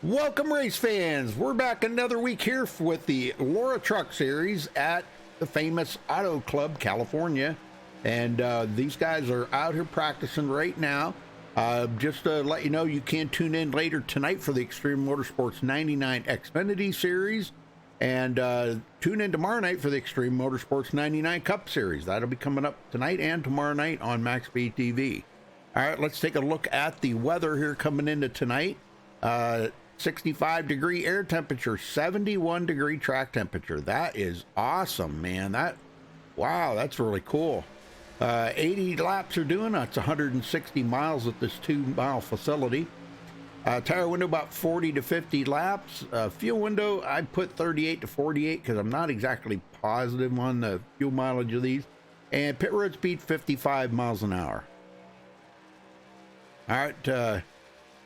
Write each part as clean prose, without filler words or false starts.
Welcome, race fans. We're back another week here with the Laura Truck Series at the famous Auto Club, California. And these guys are out here practicing right now. Just to let you know, you can tune in later tonight for the Extreme Motorsports 99 Xfinity Series. And tune in tomorrow night for the Extreme Motorsports 99 Cup Series. That'll be coming up tonight and tomorrow night on MaxSpeedTV. All right, let's take a look at the weather here coming into tonight. 65-degree air temperature, 71-degree track temperature. That is awesome, man. Wow, that's really cool. 80 laps are doing. That's 160 miles at this 2-mile facility. Tire window about 40 to 50 laps. Fuel window, I'd put 38 to 48 because I'm not exactly positive on the fuel mileage of these. And pit road speed, 55 miles an hour. All right,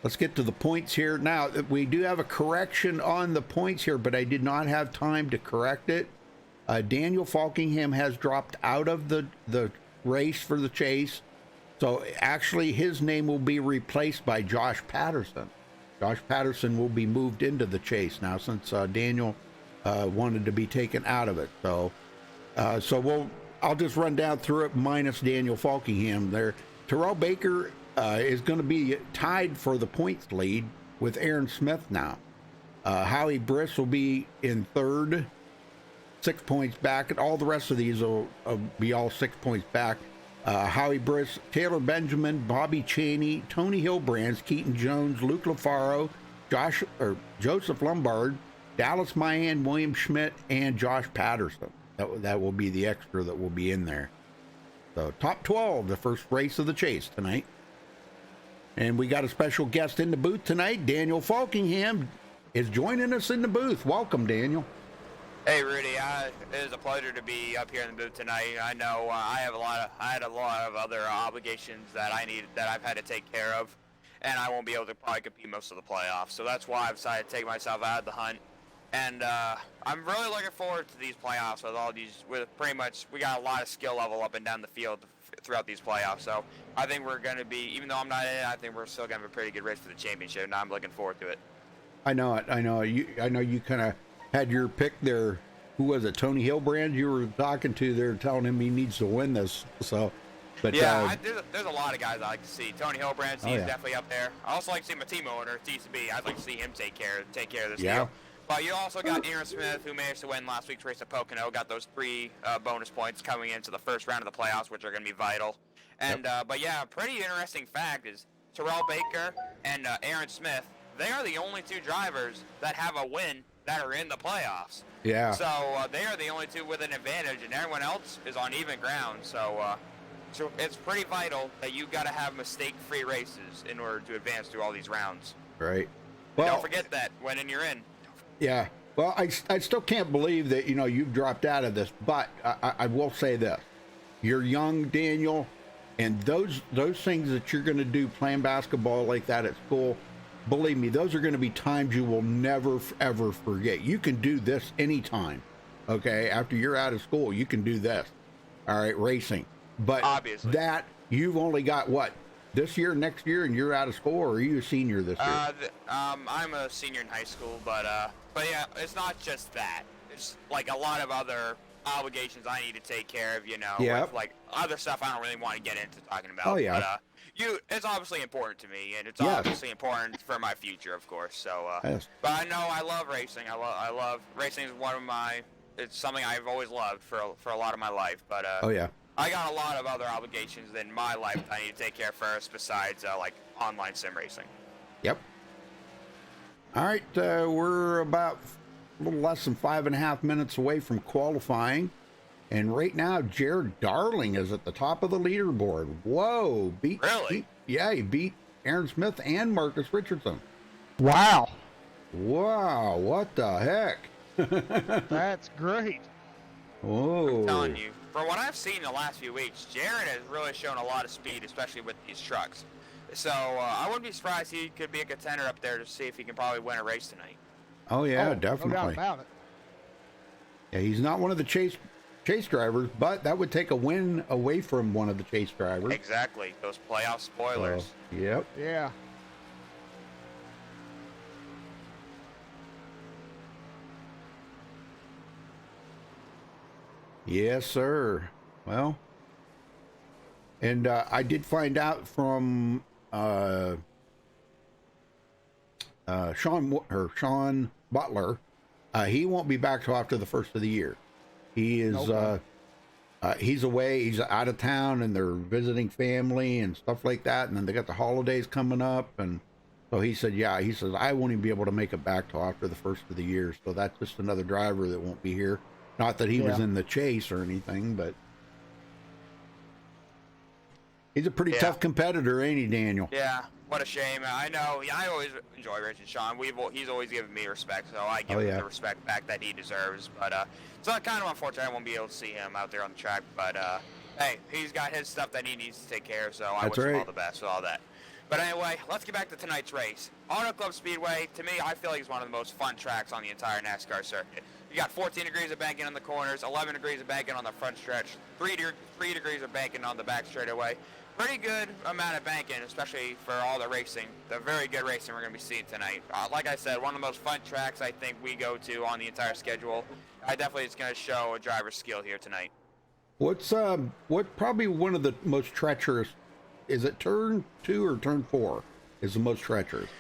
let's get to the points here. Now, we do have a correction on the points here, but I did not have time to correct it. Daniel Falkingham has dropped out of the race for the chase. So actually, his name will be replaced by Josh Patterson. Josh Patterson will be moved into the chase now since Daniel wanted to be taken out of it. So, I'll just run down through it minus Daniel Falkingham there. Terrell Baker is going to be tied for the points lead with Aaron Smith now. Howie Briss will be in third, 6 points back, and all the rest of these will be all 6 points back. Howie Briss, Taylor Benjamin, Bobby Chaney, Tony Hillbrands, Keaton Jones, Luke LaFaro, Joseph Lombard, Dallas Mayan, William Schmidt, and Josh Patterson. That will be the extra that will be in there. So top 12, the first race of the chase tonight. And we got a special guest in the booth tonight. Daniel Falkingham is joining us in the booth. Welcome, Daniel. Hey Rudy, it is a pleasure to be up here in the booth tonight. I know I had a lot of other obligations that I've had to take care of, and I won't be able to probably compete most of the playoffs. So that's why I've decided to take myself out of the hunt. And I'm really looking forward to these playoffs with all these. We got a lot of skill level up and down the field throughout these playoffs. So I think we're going to be, even though I'm not in it, I think we're still going to have a pretty good race for the championship, and I'm looking forward to it. I know it. I know you kind of had your pick there. Who was it? Tony Hillbrand you were talking to there, telling him he needs to win this. So, but yeah, there's a lot of guys I like to see. Tony Hillbrand, he's yeah. definitely up there. I also like to see my team owner, TCB. I'd like to see him take care of this yeah. deal. But you also got Aaron Smith, who managed to win last week's race at Pocono. Got those 3 bonus points coming into the first round of the playoffs, which are going to be vital. And but yeah, pretty interesting fact is Terrell Baker and Aaron Smith. They are the only 2 drivers that have a win that are in the playoffs. Yeah. So they are the only 2 with an advantage, and everyone else is on even ground. So it's pretty vital that you got to have mistake-free races in order to advance through all these rounds. Right. Well, don't forget that when you're in. Yeah. Well, I still can't believe that you've dropped out of this, but I will say this: you're young, Daniel, and those things that you're going to do playing basketball like that at school. Believe me, those are going to be times you will never, ever forget. You can do this anytime, okay? After you're out of school, you can do this, all right, racing. But obviously, that you've only got, what, this year, next year, and you're out of school, or are you a senior this year? I'm a senior in high school, but yeah, it's not just that. It's like a lot of other obligations I need to take care of, with like other stuff I don't really want to get into talking about. Oh, yeah. But, it's obviously important to me, and it's obviously important for my future, of course. So, Yes. But I know I love racing. I love racing is it's something I've always loved for a lot of my life. But Oh, yeah. I got a lot of other obligations in my life I need to take care of first, besides like online sim racing. Yep. All right, we're about a little less than 5.5 minutes away from qualifying. And right now, Jared Darling is at the top of the leaderboard. Whoa. Really? He beat Aaron Smith and Marcus Richardson. Wow. Wow, what the heck? That's great. Whoa. I'm telling you, from what I've seen the last few weeks, Jared has really shown a lot of speed, especially with these trucks. So I wouldn't be surprised he could be a contender up there to see if he can probably win a race tonight. Oh, yeah, definitely. No doubt about it. Yeah, he's not one of the chase drivers, but that would take a win away from one of the chase drivers. Exactly. Those playoff spoilers. Yep. Yeah. Yes, sir. Well, and I did find out from Sean Butler, he won't be back till after the first of the year. He is Okay. he's away. He's out of town, and they're visiting family and stuff like that. And then they got the holidays coming up, and so he said, yeah, he says I won't even be able to make it back till after the first of the year. So that's just another driver that won't be here. Not that he was Yeah. in the chase or anything, but he's a pretty Yeah. tough competitor, ain't he, Daniel? Yeah, what a shame. I know. Yeah, I always enjoy racing Sean. He's always given me respect, so I give Oh, him yeah. the respect back that he deserves. But so kind of unfortunate I won't be able to see him out there on the track. But hey, he's got his stuff that he needs to take care of, so I That's wish him all right. the best with all that. But anyway, let's get back to tonight's race. Auto Club Speedway, to me, I feel like it's one of the most fun tracks on the entire NASCAR circuit. You got 14 degrees of banking on the corners, 11 degrees of banking on the front stretch, 3 degrees of banking on the back straightaway. Pretty good amount of banking, especially for all the racing, the very good racing we're going to be seeing tonight. Like I said, one of the most fun tracks I think we go to on the entire schedule. I definitely is going to show a driver's skill here tonight. What's what probably one of the most treacherous? Is it turn 2 or turn 4? Is the most treacherous?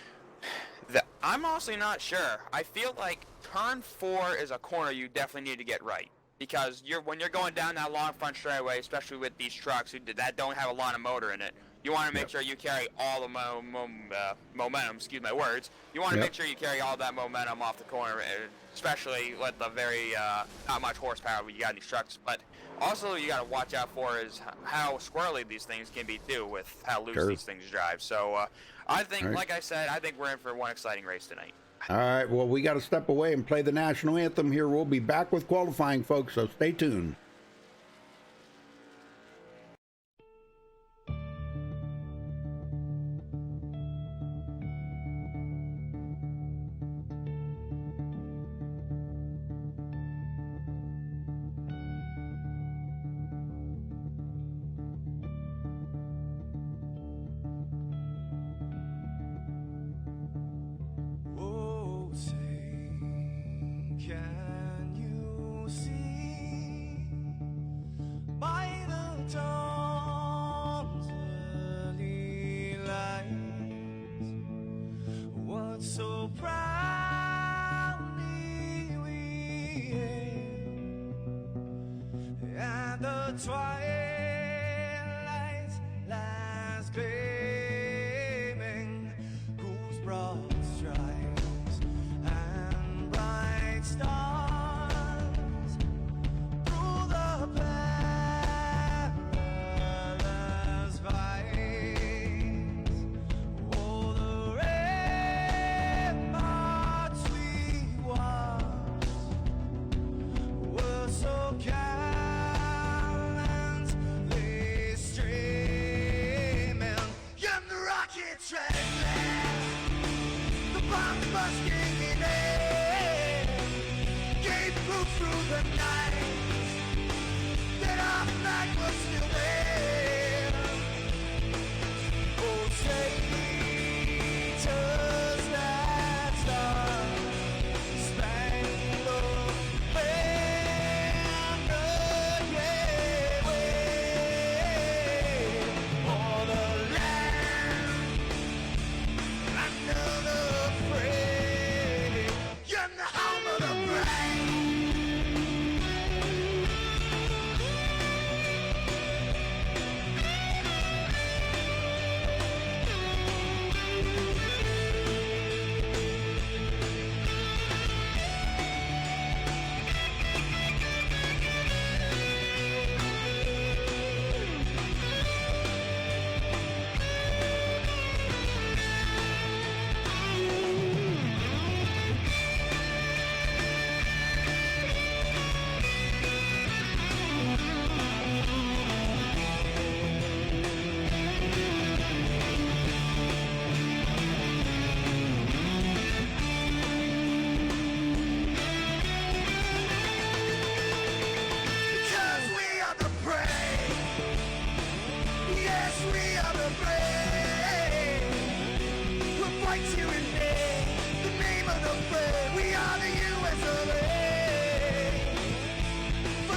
I'm honestly not sure. I feel like turn 4 is a corner you definitely need to get right. Because when you're going down that long front straightaway, especially with these trucks that don't have a lot of motor in it, you want to make sure you carry all the momentum, excuse my words. You want to make sure you carry all that momentum off the corner, especially with the very, not much horsepower you got in these trucks. But also you got to watch out for is how squirrely these things can be too with how loose these things drive. So I think, like I said, I think we're in for one exciting race tonight. All right, well, we got to step away and play the national anthem here. We'll be back with qualifying, folks, so stay tuned. Oh, say, can you see by the dawn's early light what so proudly we hailed at the twilight's last gleaming, whose broad stripes and bright stars through the perilous fights, oh, the ramparts we watched were so gallantly streaming, and the rockets red blast, the bombs bursting in air, gave proof through the night that our flag was still there. Oh, traitors that star-spangled banner, yeah, wave for the land under the fray, and the home of the brave.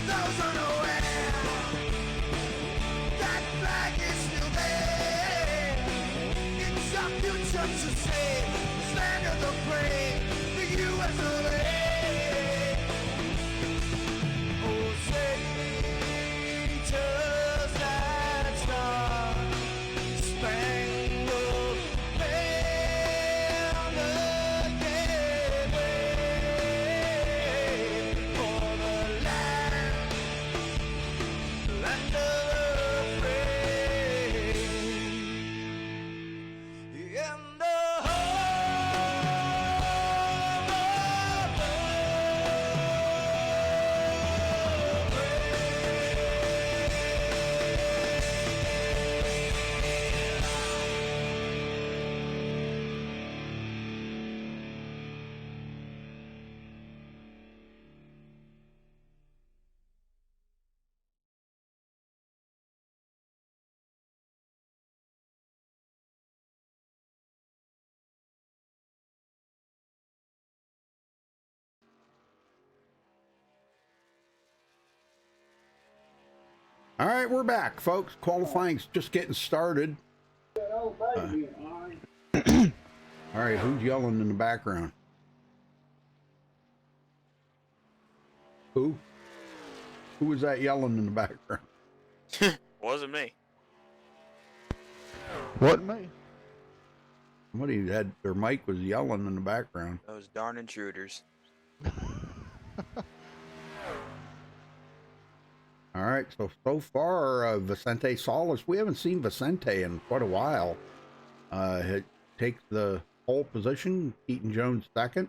those unaware, that flag is still there. It's our future to save, this land of the brave, the U.S. of A. Oh, say, just that star, spangled banner, yeah, wave for the land of the brave, and the home of the All right, we're back, folks. Qualifying's just getting started. All right, who's yelling in the background? Who? Who was that yelling in the background? Wasn't me. Wasn't me. Somebody had their mic was yelling in the background. Those darn intruders. All right, so far, Vicente Salas, we haven't seen Vicente in quite a while. It takes the pole position, Keaton Jones second.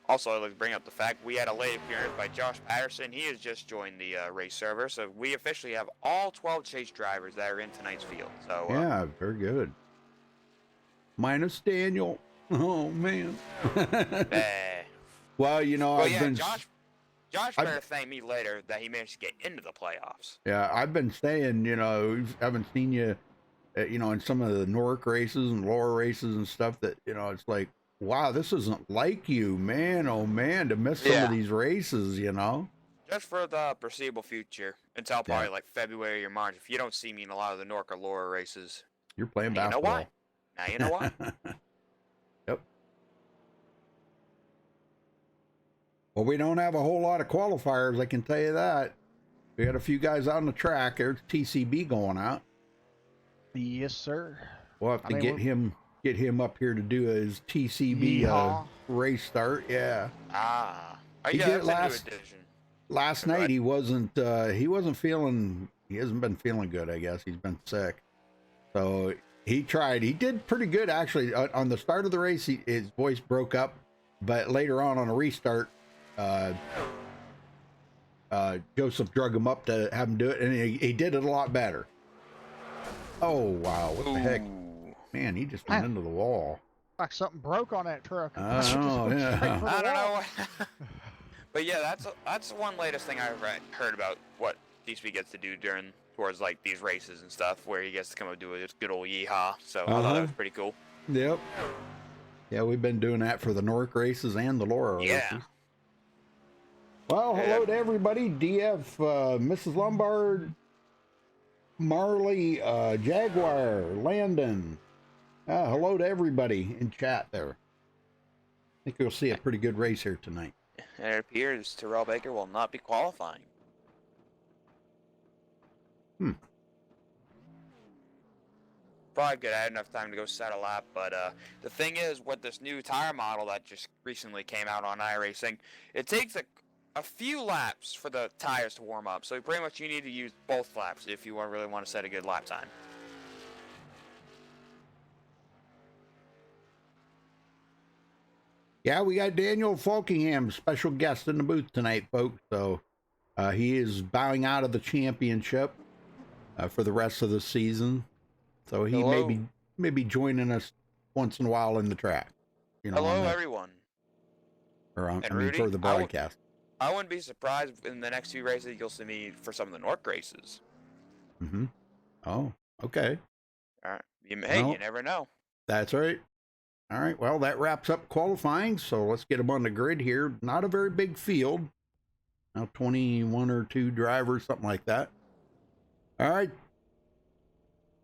Also, I'd like to bring up the fact we had a late appearance by Josh Patterson. He has just joined the race server, so we officially have all 12 chase drivers that are in tonight's field. So Yeah, very good. Minus Daniel. Oh, man. Well, you know, I've been... Josh better thank me later that he managed to get into the playoffs. Yeah, I've been saying, you know, haven't seen you, you know, in some of the Nork races and lower races and stuff that, you know, it's like, wow, this isn't like you, man. Oh, man, to miss some of these races, you know? Just for the foreseeable future, until probably like February or March, if you don't see me in a lot of the Nork or lower races. You're playing now basketball. You know why? Yep. Well, we don't have a whole lot of qualifiers, I can tell you that. We got a few guys out on the track. There's TCB going out. Yes, sir. We'll have to get him up here to do his TCB race start. Yeah. He did it last night. He hasn't been feeling good, I guess. He's been sick. So he tried. He did pretty good, actually. On the start of the race, his voice broke up, but later on a restart, Joseph drug him up to have him do it, and he did it a lot better. Oh, wow. What the heck? Man, he just went into the wall. Like something broke on that truck. I don't know. But yeah, that's one latest thing I've heard about what TCB gets to do towards like these races and stuff, where he gets to come up and do a good old yeehaw. So I thought that was pretty cool. Yep. Yeah, we've been doing that for the Nork races and the Laura races. Well, hello to everybody. DF, Mrs. Lombard, Marley, Jaguar, Landon. Hello to everybody in chat there. I think you'll see a pretty good race here tonight. And it appears Terrell Baker will not be qualifying. Probably good. I had enough time to go set a lap, but the thing is, with this new tire model that just recently came out on iRacing, it takes a few laps for the tires to warm up. So pretty much you need to use both laps if you really want to set a good lap time. Yeah, we got Daniel Falkingham, special guest in the booth tonight, folks. So he is bowing out of the championship for the rest of the season. So he may be joining us once in a while in the track. You know, hello, everyone. Or for the broadcast. I wouldn't be surprised in the next few races you'll see me for some of the Nork races. Mm-hmm. Oh, okay. All right. Hey, you never know. That's right. All right, well, that wraps up qualifying, so let's get them on the grid here. Not a very big field. Now 21 or 2 drivers, something like that. All right.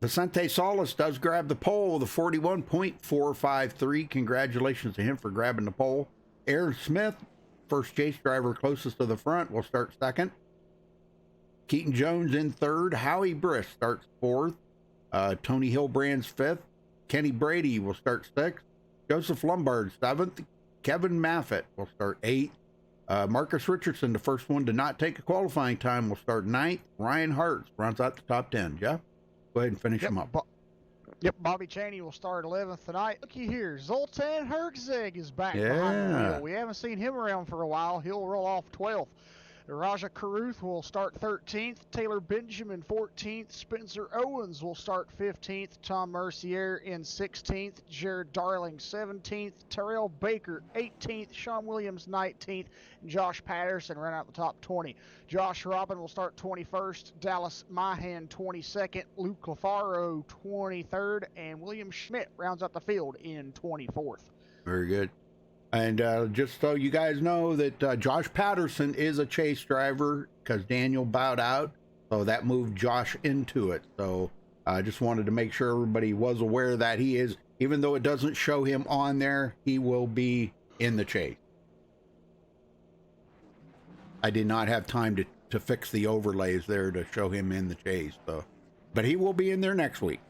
Vicente Salas does grab the pole with a 41.453. Congratulations to him for grabbing the pole. Aaron Smith, first chase driver closest to the front, will start second. Keaton Jones in third. Howie Briss starts fourth. Tony Hillbrand's fifth. Kenny Brady will start sixth. Joseph Lombard seventh. Kevin Maffett will start eighth. Marcus Richardson, the first one to not take a qualifying time, will start ninth. Ryan Hart rounds out the top 10. Jeff, go ahead and finish him up. Yep, Bobby Chaney will start 11th tonight. Looky here, Zoltan Herczeg is back behind the wheel. We haven't seen him around for a while. He'll roll off 12th. Raja Caruth will start 13th. Taylor Benjamin 14th. Spencer Owens will start 15th. Tom Mercier in 16th. Jared Darling 17th. Terrell Baker 18th. Sean Williams 19th. And Josh Patterson ran out the top 20. Josh Robin will start 21st. Dallas Mahan 22nd. Luke Lafaro 23rd. And William Schmidt rounds out the field in 24th. Very good. And just so you guys know that Josh Patterson is a chase driver because Daniel bowed out. So that moved Josh into it. So I just wanted to make sure everybody was aware that he is, even though it doesn't show him on there, he will be in the chase. I did not have time to fix the overlays there to show him in the chase. So, but he will be in there next week.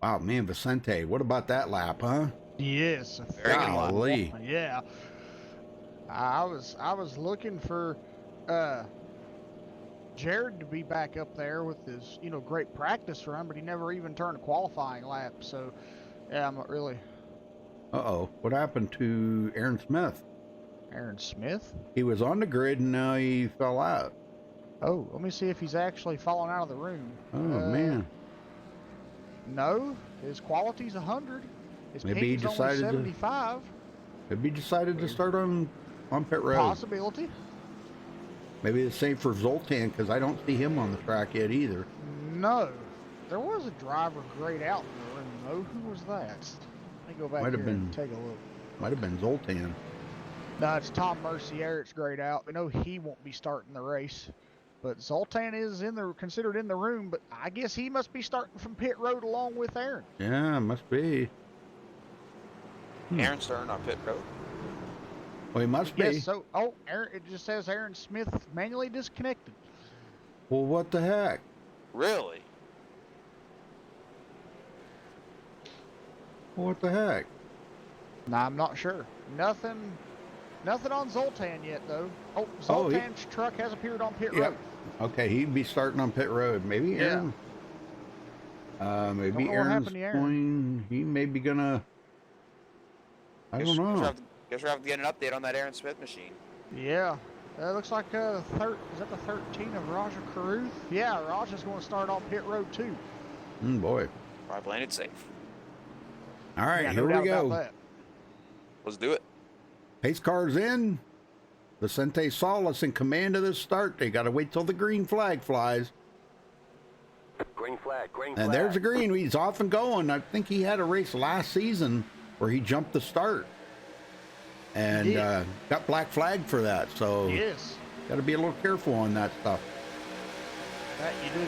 Wow, man, Vicente, what about that lap, huh? Yes. Very good lap. Golly. Yeah. I was looking for Jared to be back up there with his, great practice run, but he never even turned a qualifying lap. So, yeah, I'm not really. Uh-oh, what happened to Aaron Smith? Aaron Smith? He was on the grid and now he fell out. Oh, let me see if he's actually fallen out of the room. Oh, man. No, his quality's 100. His Maybe he ping's decided only 75. Maybe he decided to start on pit road. Possibility. Maybe the same for Zoltan because I don't see him on the track yet either. No. There was a driver grayed out in the room, though. Who was that? Let me go back here and take a look. Might have been Zoltan. No, it's Tom Mercier. It's grayed out. I know he won't be starting the race. But Zoltan is considered in the room, but I guess he must be starting from pit road along with Aaron. Yeah, must be. Aaron starting on pit road. Well, he must be. Yes, so, Aaron, it just says Aaron Smith manually disconnected. Well, what the heck? Really? What the heck? Nah, I'm not sure. Nothing on Zoltan yet, though. Zoltan's truck has appeared on pit road. Okay, he'd be starting on pit road. Maybe Aaron. Maybe Aaron's going. He may be gonna. I don't know. Guess we'll have to get an update on that Aaron Smith machine. Yeah. That looks like is that the 13 of Raja Caruth? Yeah, Raja's going to start on pit road too. Boy. Probably playing it safe. All right, Yeah, here no doubt we about go. that. Let's do it. Pace car's in. Vicente Salas in command of this start. They got to wait till the green flag flies. Green flag, green flag. And there's the green. He's off and going. I think he had a race last season where he jumped the start. And got black flag for that. So yes, got to be a little careful on that stuff. That you do.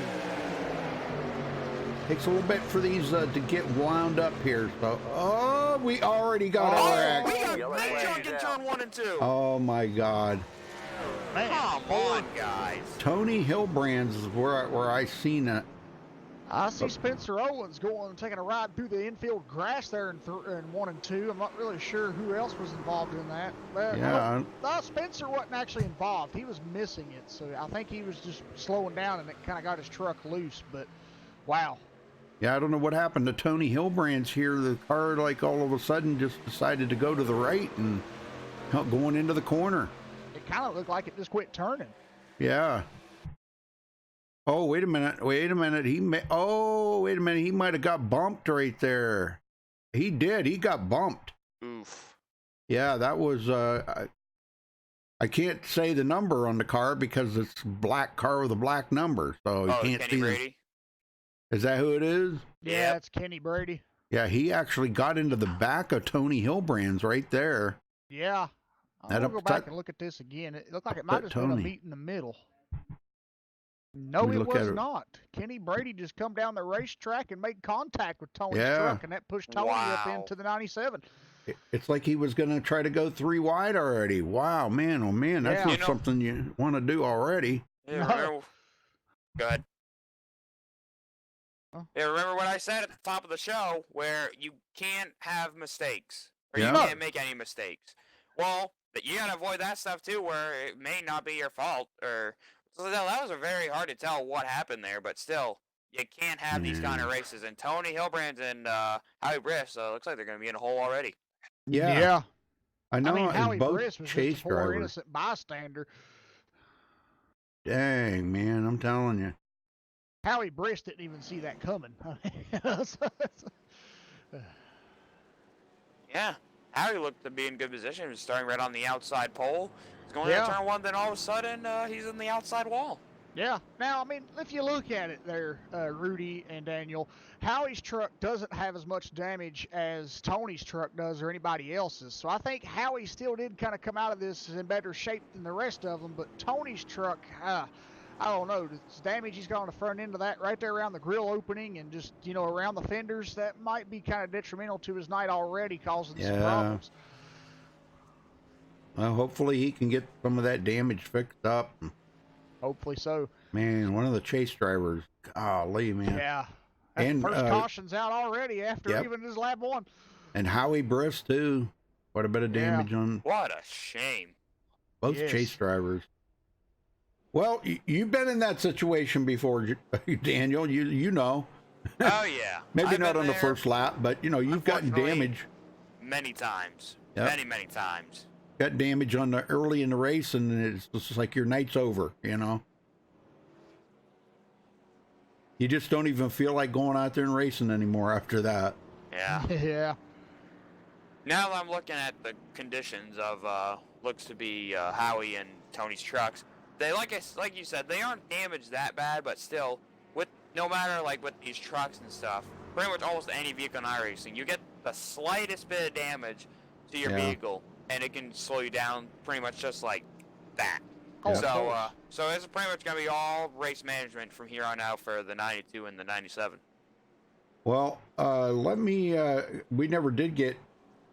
Takes a little bit for these to get wound up here. So, we already got a wreck. We got big junk in turn 1 and 2. Oh my God. Man, Come on, guys. Tony Hillbrand's is where I seen it. I see Spencer Owens taking a ride through the infield grass there in 1 and 2. I'm not really sure who else was involved in that. But Yeah. Spencer wasn't actually involved. He was missing it, so I think he was just slowing down, and it kind of got his truck loose. But wow. Yeah, I don't know what happened to Tony Hillbrand's here. The car, like, all of a sudden just decided to go to the right and going into the corner. It kind of looked like it just quit turning. Yeah. Oh, wait a minute. Wait a minute. He might have got bumped right there. He did. He got bumped. Oof. Yeah, that was, I can't say the number on the car because it's a black car with a black number. So you can't Kenny see. Brady? Is that who it is? Yeah, Yep. it's Kenny Brady. Yeah, he actually got into the back of Tony Hilbrand's right there. Yeah. That I'll go upset- back and look at this again. It looked like it might have upset just been a Tony. meet in the middle. No, Let me it look at was it. not. Kenny Brady just come down the racetrack and made contact with Tony's Yeah. truck, and that pushed Tony up Wow. into the 97. It's like he was going to try to go 3 wide already. Wow, man, oh man, that's Yeah. not You know- something you want to do already. Yeah, No. remember, go ahead. Oh. Yeah, remember what I said at the top of the show, where you can't have mistakes, or Yeah. you can't make any mistakes. Well, you gotta avoid that stuff too, where it may not be your fault, or so that was very hard to tell what happened there. But still, you can't have these kind of races. And Tony Hilbrand and Howie Briss, looks like they're gonna be in a hole already. Yeah, I know. I mean, and Howie both Briss was chase just a poor drivers. innocent bystander. Dang, man, I'm telling you. Howie Briss didn't even see that coming. Yeah, Howie looked to be in good position. He was starting right on the outside pole. He's going Yeah. to turn one, then all of a sudden he's in the outside wall. Yeah. Now, I mean, if you look at it there, Rudy and Daniel, Howie's truck doesn't have as much damage as Tony's truck does or anybody else's. So I think Howie still did kind of come out of this in better shape than the rest of them. But Tony's truck, I don't know, the damage he's got on the front end of that right there around the grill opening and just, around the fenders, that might be kind of detrimental to his night already, causing some Yeah. problems. Well, hopefully he can get some of that damage fixed up. Hopefully so. Man, one of the chase drivers, golly, man. Yeah. That And, first caution's out already after yep. even his lap one. And Howie Briss, too. Quite a bit of Yeah. damage on What a shame. both Yes. chase drivers. Well, you've been in that situation before, Daniel. You know. Oh, yeah. Maybe I've not been on the there first lap, but, you've gotten Unfortunately, damage. many times. Yep. Many, many times. Got damage on the early in the race, and it's just like your night's over, You just don't even feel like going out there and racing anymore after that. Yeah. Yeah. Now that I'm looking at the conditions of looks to be Howie and Tony's trucks, they like you said, they aren't damaged that bad, but still, with no matter like with these trucks and stuff, pretty much almost any vehicle in iRacing, you get the slightest bit of damage to your Yeah. vehicle, and it can slow you down pretty much just like that. Oh, of So course. so it's pretty much gonna be all race management from here on out for the 92 and the 97. Well, we never did get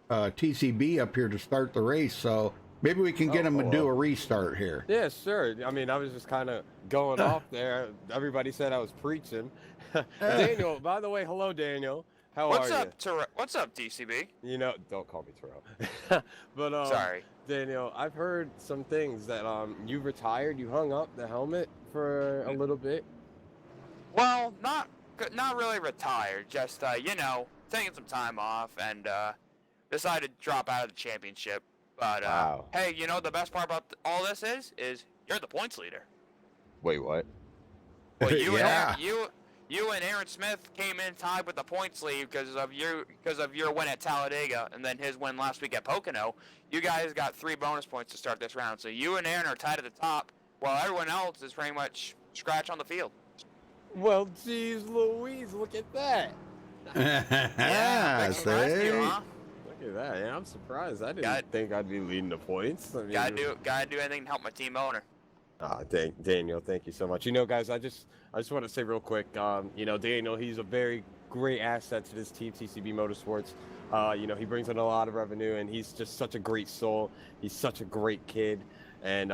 TCB up here to start the race, so maybe we can get him and do a restart here. Yeah, sure. I mean, I was just kind of going off there. Everybody said I was preaching. Daniel, by the way, hello, Daniel. How What's are up, What's up, TCB? you? Don't call me Terrell. But Sorry. Daniel, I've heard some things that you retired. You hung up the helmet for a little bit. Well, not really retired. Just taking some time off and decided to drop out of the championship. But Wow. hey, the best part about all this is you're the points leader. Wait, what? Well, you Yeah. and you and Aaron Smith came in tied with the points lead because of your win at Talladega and then his win last week at Pocono. You guys got 3 bonus points to start this round, so you and Aaron are tied at the top, while everyone else is pretty much scratch on the field. Well, geez, Louise, look at that. Yeah, big surprise to you, see? huh? Look at that. Yeah, I'm surprised. I didn't Got- think I'd be leading the points. I mean, Gotta do anything to help my team owner. Daniel, thank you so much. Guys, I just want to say real quick, Daniel, he's a very great asset to this team, TCB Motorsports. He brings in a lot of revenue, and he's just such a great soul. He's such a great kid, and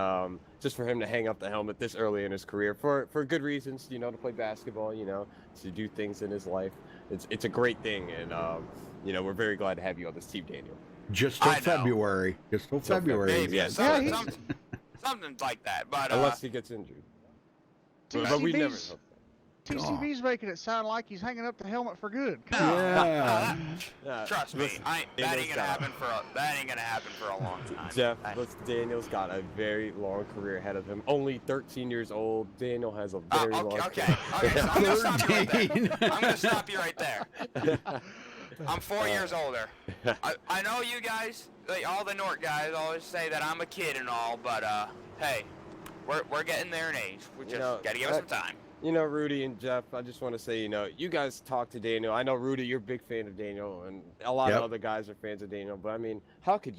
just for him to hang up the helmet this early in his career for good reasons, to play basketball, to do things in his life. It's a great thing, and we're very glad to have you on this team, Daniel. Just till I know. February. Just till Till February. Maybe yes. something like that. But Unless he gets injured. But we never know. TCB's making it sound like he's hanging up the helmet for good. Come No. on. Yeah. Yeah, trust me, listen, that ain't Daniel's gonna got- happen for a long time. Jeff, listen, Daniel's got a very long career ahead of him. Only 13 years old. Daniel has a very long okay. So I'm gonna stop you right there. 13. I'm gonna stop you right there. I'm 4 years older. I know you guys, like, all the Nort guys, always say that I'm a kid and all, but hey, we're getting there in age. We just gotta give us some time. You know, Rudy and Jeff, I just want to say, you know, you guys talk to Daniel. I know, Rudy, you're a big fan of Daniel, and a lot of other guys are fans of Daniel. But, I mean, how could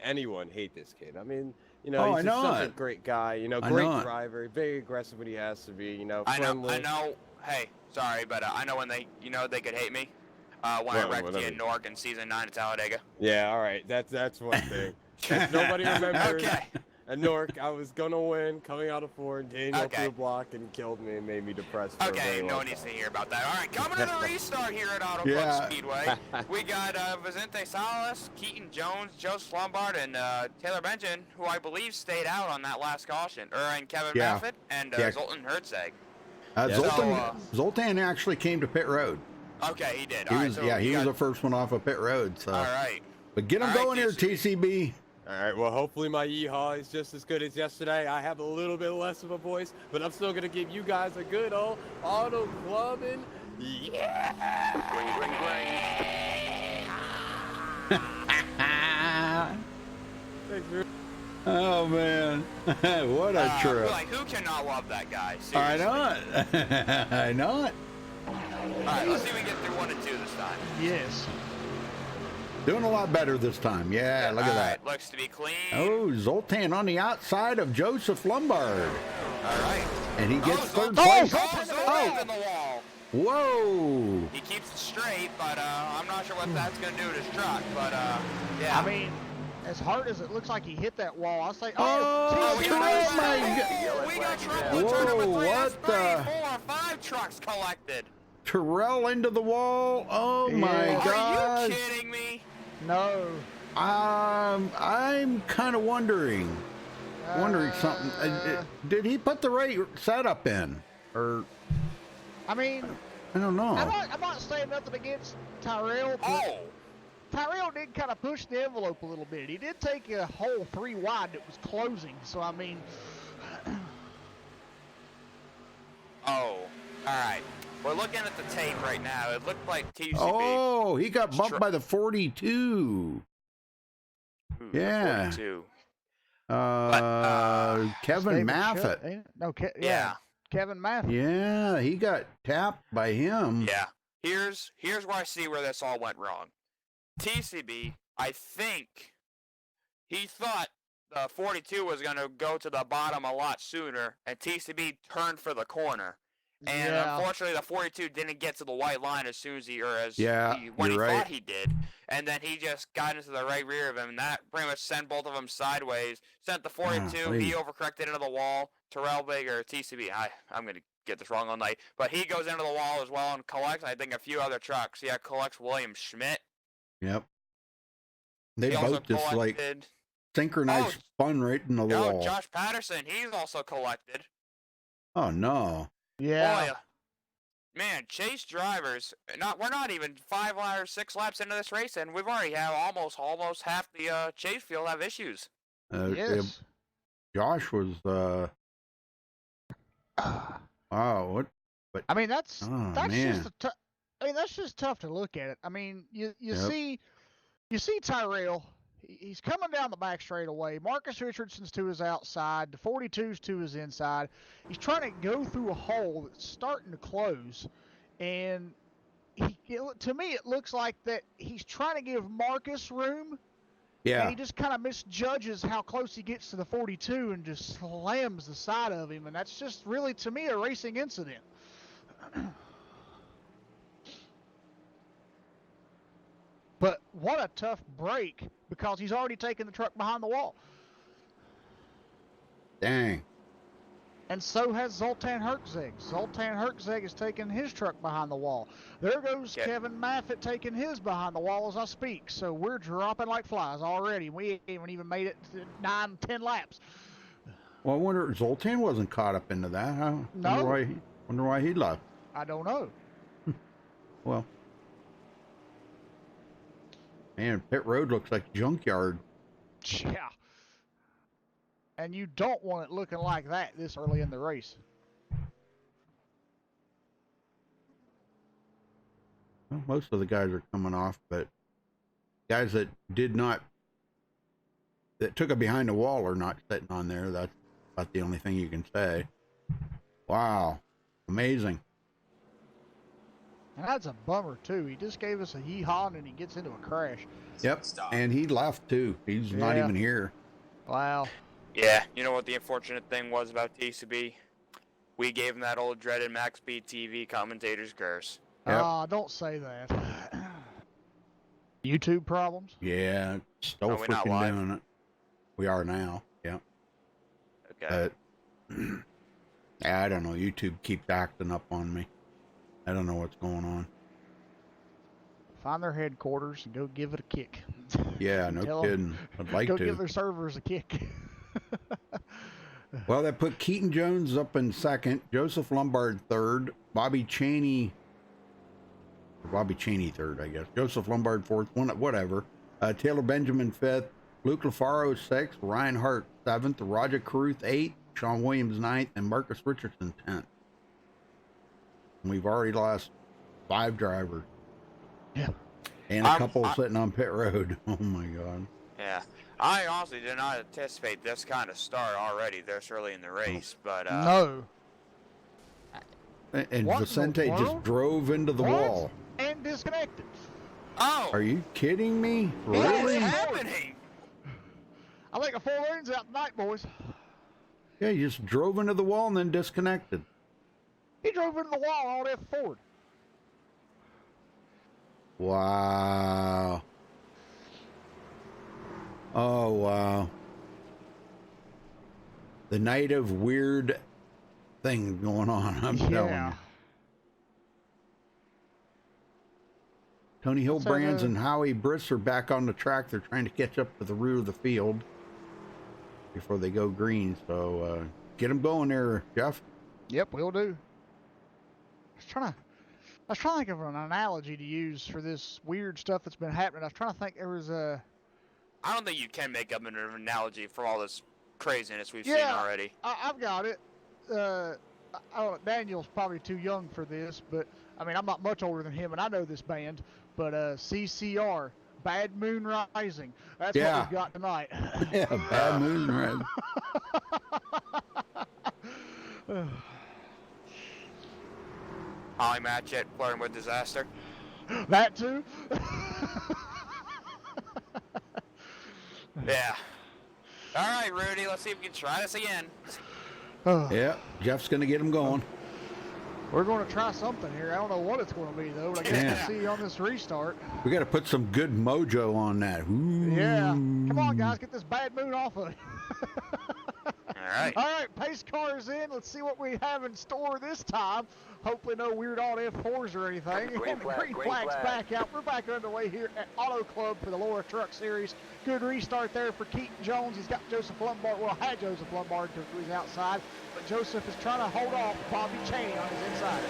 anyone hate this kid? I mean, you know, he's just such a great guy, you know, great driver, very aggressive when he has to be, you know, friendly. I know. Hey, sorry, but I know when they could hate me when I wrecked you in Newark in season 9 of Talladega. Yeah, all right. That's one thing. If nobody remembers. Okay. At Newark, I was gonna win, coming out of 4, and Daniel threw a block and killed me and made me depressed. Okay, no one needs to hear about that. All right, coming to the restart here at Auto Club Speedway, we got Vicente Salas, Keaton Jones, Joseph Lombard, and Taylor Benjamin, who I believe stayed out on that last caution, and Kevin Maffitt and Zoltan Herzeg. Zoltan actually came to pit road. Okay, he did. He was the first one off of pit road. So. All right. But get him going here, TCB. All right, well, hopefully my yeehaw is just as good as yesterday. I have a little bit less of a voice, but I'm still going to give you guys a good old auto clubbing. Yeah! Thanks, Drew. Oh, man. What a trip. Like, who cannot love that guy? Seriously. I know it. I know it. All right, let's see if we get through 1 and 2 this time. Yes. Doing a lot better this time. Yeah, look at that. Looks to be clean. Oh, Zoltan on the outside of Joseph Lombard. All right. And he gets third place. In the wall. Whoa. He keeps it straight, but I'm not sure what that's going to do to his truck. But, yeah. I mean, as hard as it looks like he hit that wall, I'll say, my God. We got trouble with turn number 3. What the? 4 or 5 trucks collected. Terrell into the wall. Oh, my God. Are you kidding me? No. I'm kind of wondering something. Did he put the right setup in, or? I mean, I don't know. I'm not saying nothing against Tyrell. Tyrell did kind of push the envelope a little bit. He did take a hole 3 wide that was closing. So I mean. All right. We're looking at the tape right now. It looked like TCB. Oh, he got bumped by the 42. Yeah. 42. Kevin Maffitt. Kevin Maffitt. Yeah, he got tapped by him. Yeah. Here's where I see where this all went wrong. TCB, I think he thought the 42 was going to go to the bottom a lot sooner, and TCB turned for the corner. And unfortunately, the 42 didn't get to the white line as soon as he thought he did. And then he just got into the right rear of him, and that pretty much sent both of them sideways. Sent the 42, he overcorrected into the wall. Terrell Bigger, TCB, I'm going to get this wrong all night, but he goes into the wall as well and collects, I think, a few other trucks. Yeah, collects William Schmidt. Yep. They both just like synchronized spun right in the wall. Josh Patterson, he's also collected. Oh, no. Yeah. Boy, man, Chase drivers. We're not even 5 or 6 laps into this race, and we've already have almost half the Chase field have issues. Yes. Josh was. Wow. What? But I mean, that's just tough to look at it. I mean, you see Tyrell. He's coming down the back straightaway. Marcus Richardson's to his outside. The 42's to his inside. He's trying to go through a hole that's starting to close. And to me, it looks like that he's trying to give Marcus room. Yeah. And he just kind of misjudges how close he gets to the 42 and just slams the side of him. And that's just really, to me, a racing incident. But what a tough break, because he's already taken the truck behind the wall. Dang. And so has Zoltan Herzeg. Zoltan Herzeg has taken his truck behind the wall. There goes Kevin Maffitt taking his behind the wall as I speak. So we're dropping like flies already. We haven't even made it to 9-10 laps. Well, I wonder, Zoltan wasn't caught up into that, huh? No. Wonder why he left. I don't know. Well. Man, pit road looks like a junkyard. Yeah. And you don't want it looking like that this early in the race. Well, most of the guys are coming off, but guys that took it behind the wall are not sitting on there. That's about the only thing you can say. Wow. Amazing. And that's a bummer too. He just gave us a yeehaw and then he gets into a crash. Yep. And he left too. He's not Yeah. even here. Wow. Yeah, you know what the unfortunate thing was about TCB? We gave him that old dreaded MaxSpeedTV commentator's curse. Yep. Ah, don't say that. YouTube problems? Yeah. Still Are we not freaking live? doing it. We are now. Yeah. Okay. I don't know. YouTube keeps acting up on me. I don't know what's going on. Find their headquarters and go give it a kick. Yeah, no Tell 'em- kidding. I'd like go to. give their servers a kick. Well, that put Keaton Jones up in second, Joseph Lombard third, Bobby Cheney third, I guess. Joseph Lombard fourth, whatever. Taylor Benjamin fifth, Luke LaFaro sixth, Ryan Hart seventh, Roger Caruth eighth, Sean Williams ninth, and Marcus Richardson 10th. And we've already lost 5 drivers. Yeah. And a couple sitting on pit road. Oh my God. Yeah. I honestly did not anticipate this kind of start already this early in the race, but No. And What in the Vicente just world? drove into the What? wall. And disconnected. Oh! Are you kidding me? What Really? is happening? I think a full lane's out tonight, boys. Yeah, he just drove into the wall and then disconnected. He drove into the wall on F forward. Wow. Oh, wow. The night of weird things going on, I'm telling you. Tony Hillbrands and Howie Briss are back on the track. They're trying to catch up to the rear of the field before they go green. So get them going there, Jeff. Yep, we'll do. I was trying to think of an analogy to use for this weird stuff that's been happening. I was trying to think there was a... I don't think you can make up an analogy for all this craziness we've seen already. I've got it. I don't know, Daniel's probably too young for this, but I mean, I'm not much older than him, and I know this band. But CCR, Bad Moon Rising. That's what we've got tonight. Yeah, Bad Moon Rising. Holly Matchett flirting with disaster. That too. Yeah. All right, Rudy. Let's see if we can try this again. Yeah, Jeff's going to get them going. We're going to try something here. I don't know what it's going to be, though, but I guess we'll see on this restart. We got to put some good mojo on that. Ooh. Yeah. Come on, guys. Get this bad moon off of it. All right. All right, pace cars in. Let's see what we have in store this time. Hopefully no weird odd F4s or anything. Green And the flag, green green flag's flag. back out. We're back underway here at Auto Club for the Laura Truck Series. Good restart there for Keaton Jones. He's got Joseph Lombard. Well, had Joseph Lombard to his outside, but Joseph is trying to hold off Bobby Cheney on his inside.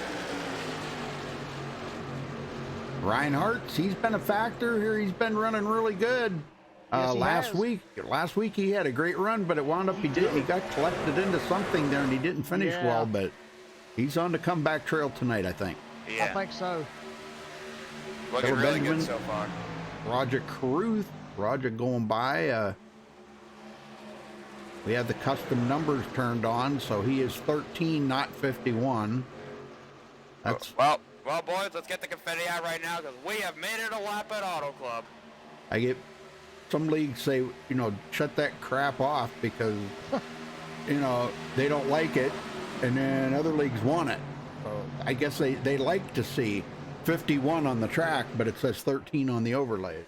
Ryan Hartz, he's been a factor here. He's been running really good. Yes, he last has. week he had a great run, but it wound up he got collected into something there and he didn't finish well, but he's on the comeback trail tonight, I think. Yeah. I think so. Looking Taylor really Benjamin, good so far. Roger Caruth, Roger going by. We have the custom numbers turned on, so he is 13, not 51. That's Well, boys, let's get the confetti out right now because we have made it a lap at Auto Club. I get some leagues say, shut that crap off because, they don't like it, and then other leagues want it. So I guess they like to see 51 on the track, but it says 13 on the overlay,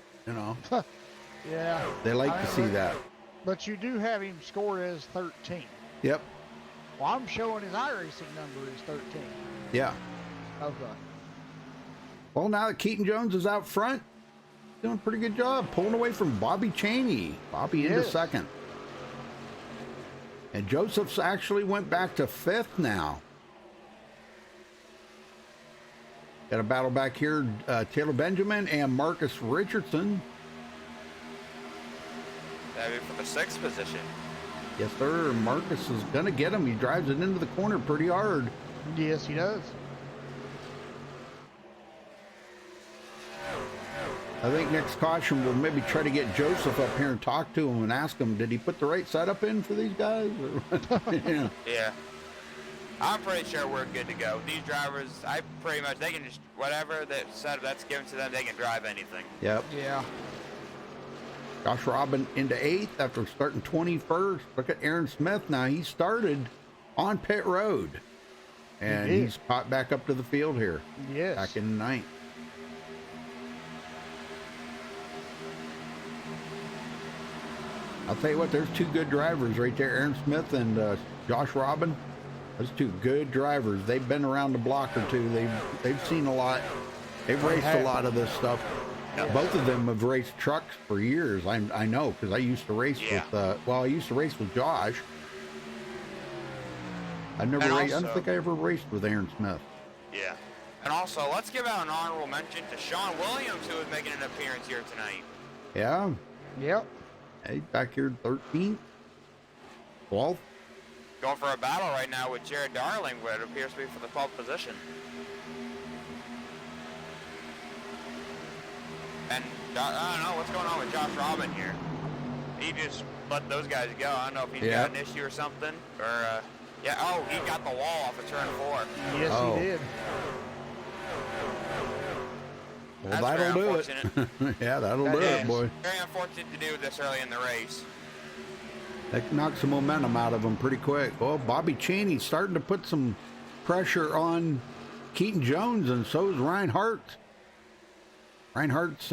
Yeah. They like to see that. But you do have him scored as 13. Yep. Well, I'm showing his iRacing number is 13. Yeah. Okay. Well, now that Keaton Jones is out front, doing a pretty good job pulling away from Bobby Cheney. Bobby into second. And Joseph's actually went back to 5th now. Got a battle back here, Taylor Benjamin and Marcus Richardson. That'd be for the 6th position. Yes, sir. Marcus is going to get him. He drives it into the corner pretty hard. Yes, he does. I think next caution we'll maybe try to get Joseph up here and talk to him and ask him, did he put the right setup in for these guys? Yeah. Yeah. I'm pretty sure we're good to go. These drivers, they can just, whatever that's given to them, they can drive anything. Yep. Yeah. Josh Robin into 8th after starting 21st. Look at Aaron Smith now. He started on pit road. And he's caught back up to the field here. Yes. Back in 9th. I'll tell you what, there's 2 good drivers right there. Aaron Smith and Josh Robin. Those 2 good drivers. They've been around the block or two. They've seen a lot. They've raced a lot of this stuff. Both of them have raced trucks for years. I know, because I used to race with Josh. I don't think I ever raced with Aaron Smith. Yeah. And also, let's give out an honorable mention to Sean Williams, who is making an appearance here tonight. Yeah. Yep. Hey, back here 13th. 12th. Going for a battle right now with Jared Darling, what appears to be for the 12th position. And I don't know what's going on with Josh Robin here. He just let those guys go. I don't know if he's got an issue or something. Or, he got the wall off of turn 4. Yes, he did. Well, that'll do it. Yeah, that'll do it, boy. Very unfortunate to do this early in the race. That knocked some momentum out of him pretty quick. Well, Bobby Cheney's starting to put some pressure on Keaton Jones, and so is Reinhardt. Reinhardt's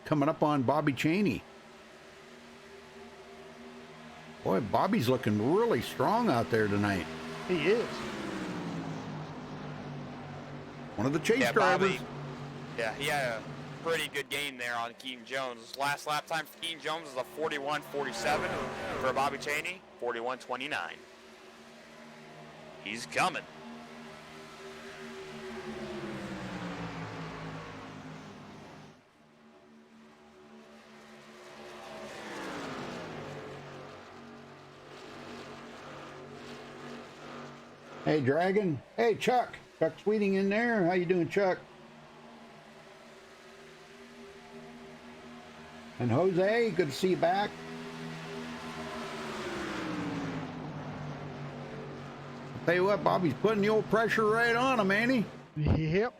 coming up on Bobby Cheney. Boy, Bobby's looking really strong out there tonight. He is. One of the chase drivers. Bobby, he had a pretty good game there on Keaton Jones. Last lap time for Keaton Jones was a 41.47. For Bobby Cheney, 41.29. He's coming. Hey, Dragon. Hey, Chuck. Chuck Sweeting in there. How you doing, Chuck? And Jose, good to see you back. I'll tell you what, Bobby's putting the old pressure right on him, ain't he? Yep.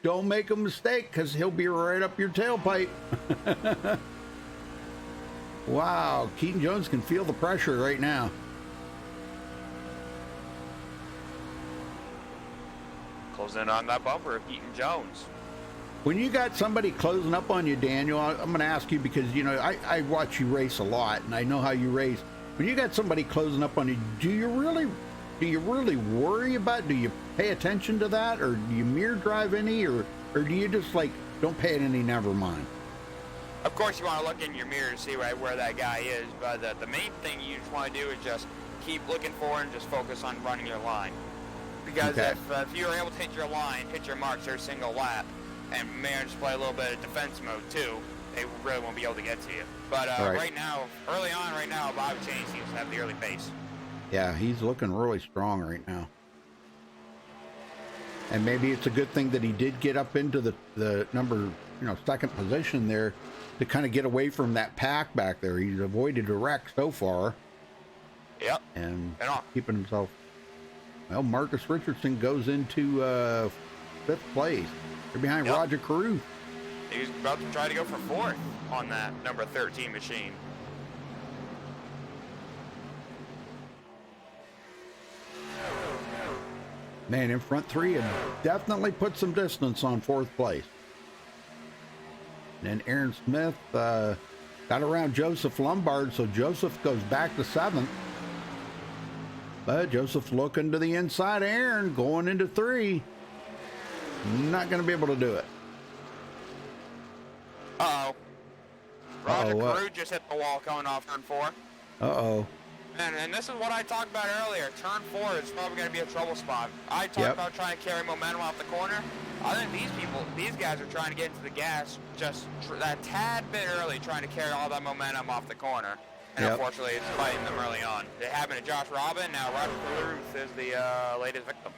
Don't make a mistake, because he'll be right up your tailpipe. Wow, Keaton Jones can feel the pressure right now. Closing in on that bumper of Keaton Jones. When you got somebody closing up on you, Daniel, I'm going to ask you because, you know, I watch you race a lot, and I know how you race. When you got somebody closing up on you, do you really worry about, do you pay attention to that, or do you mirror drive any, or do you just, like, don't pay it any, never mind? Of course, you want to look in your mirror to see where that guy is, but the main thing you just want to do is just keep looking forward and just focus on running your line. Because if you're able to hit your line, hit your marks every single lap, and manage to play a little bit of defense mode too, they really won't be able to get to you. But right now, early on right now, Bobby Cheney seems to have the early pace. Yeah, he's looking really strong right now. And maybe it's a good thing that he did get up into the number, second position there to kind of get away from that pack back there. He's avoided a wreck so far. Yep. And keeping himself. Well, Marcus Richardson goes into 5th place. They're behind Roger Caruth. He was about to try to go for 4th on that number 13 machine. Man, in front 3 had definitely put some distance on 4th place. And then Aaron Smith got around Joseph Lombard, so Joseph goes back to 7th. But Joseph's looking to the inside of Aaron, going into 3. Not going to be able to do it. Uh-oh. Roger Caruth just hit the wall coming off turn 4. Uh-oh. And this is what I talked about earlier. Turn 4 is probably going to be a trouble spot. I talked about trying to carry momentum off the corner. I think these guys are trying to get into the gas just that tad bit early, trying to carry all that momentum off the corner. And unfortunately, it's fighting them early on. It happened to Josh Robin. Now Roger Caruth is the latest victim.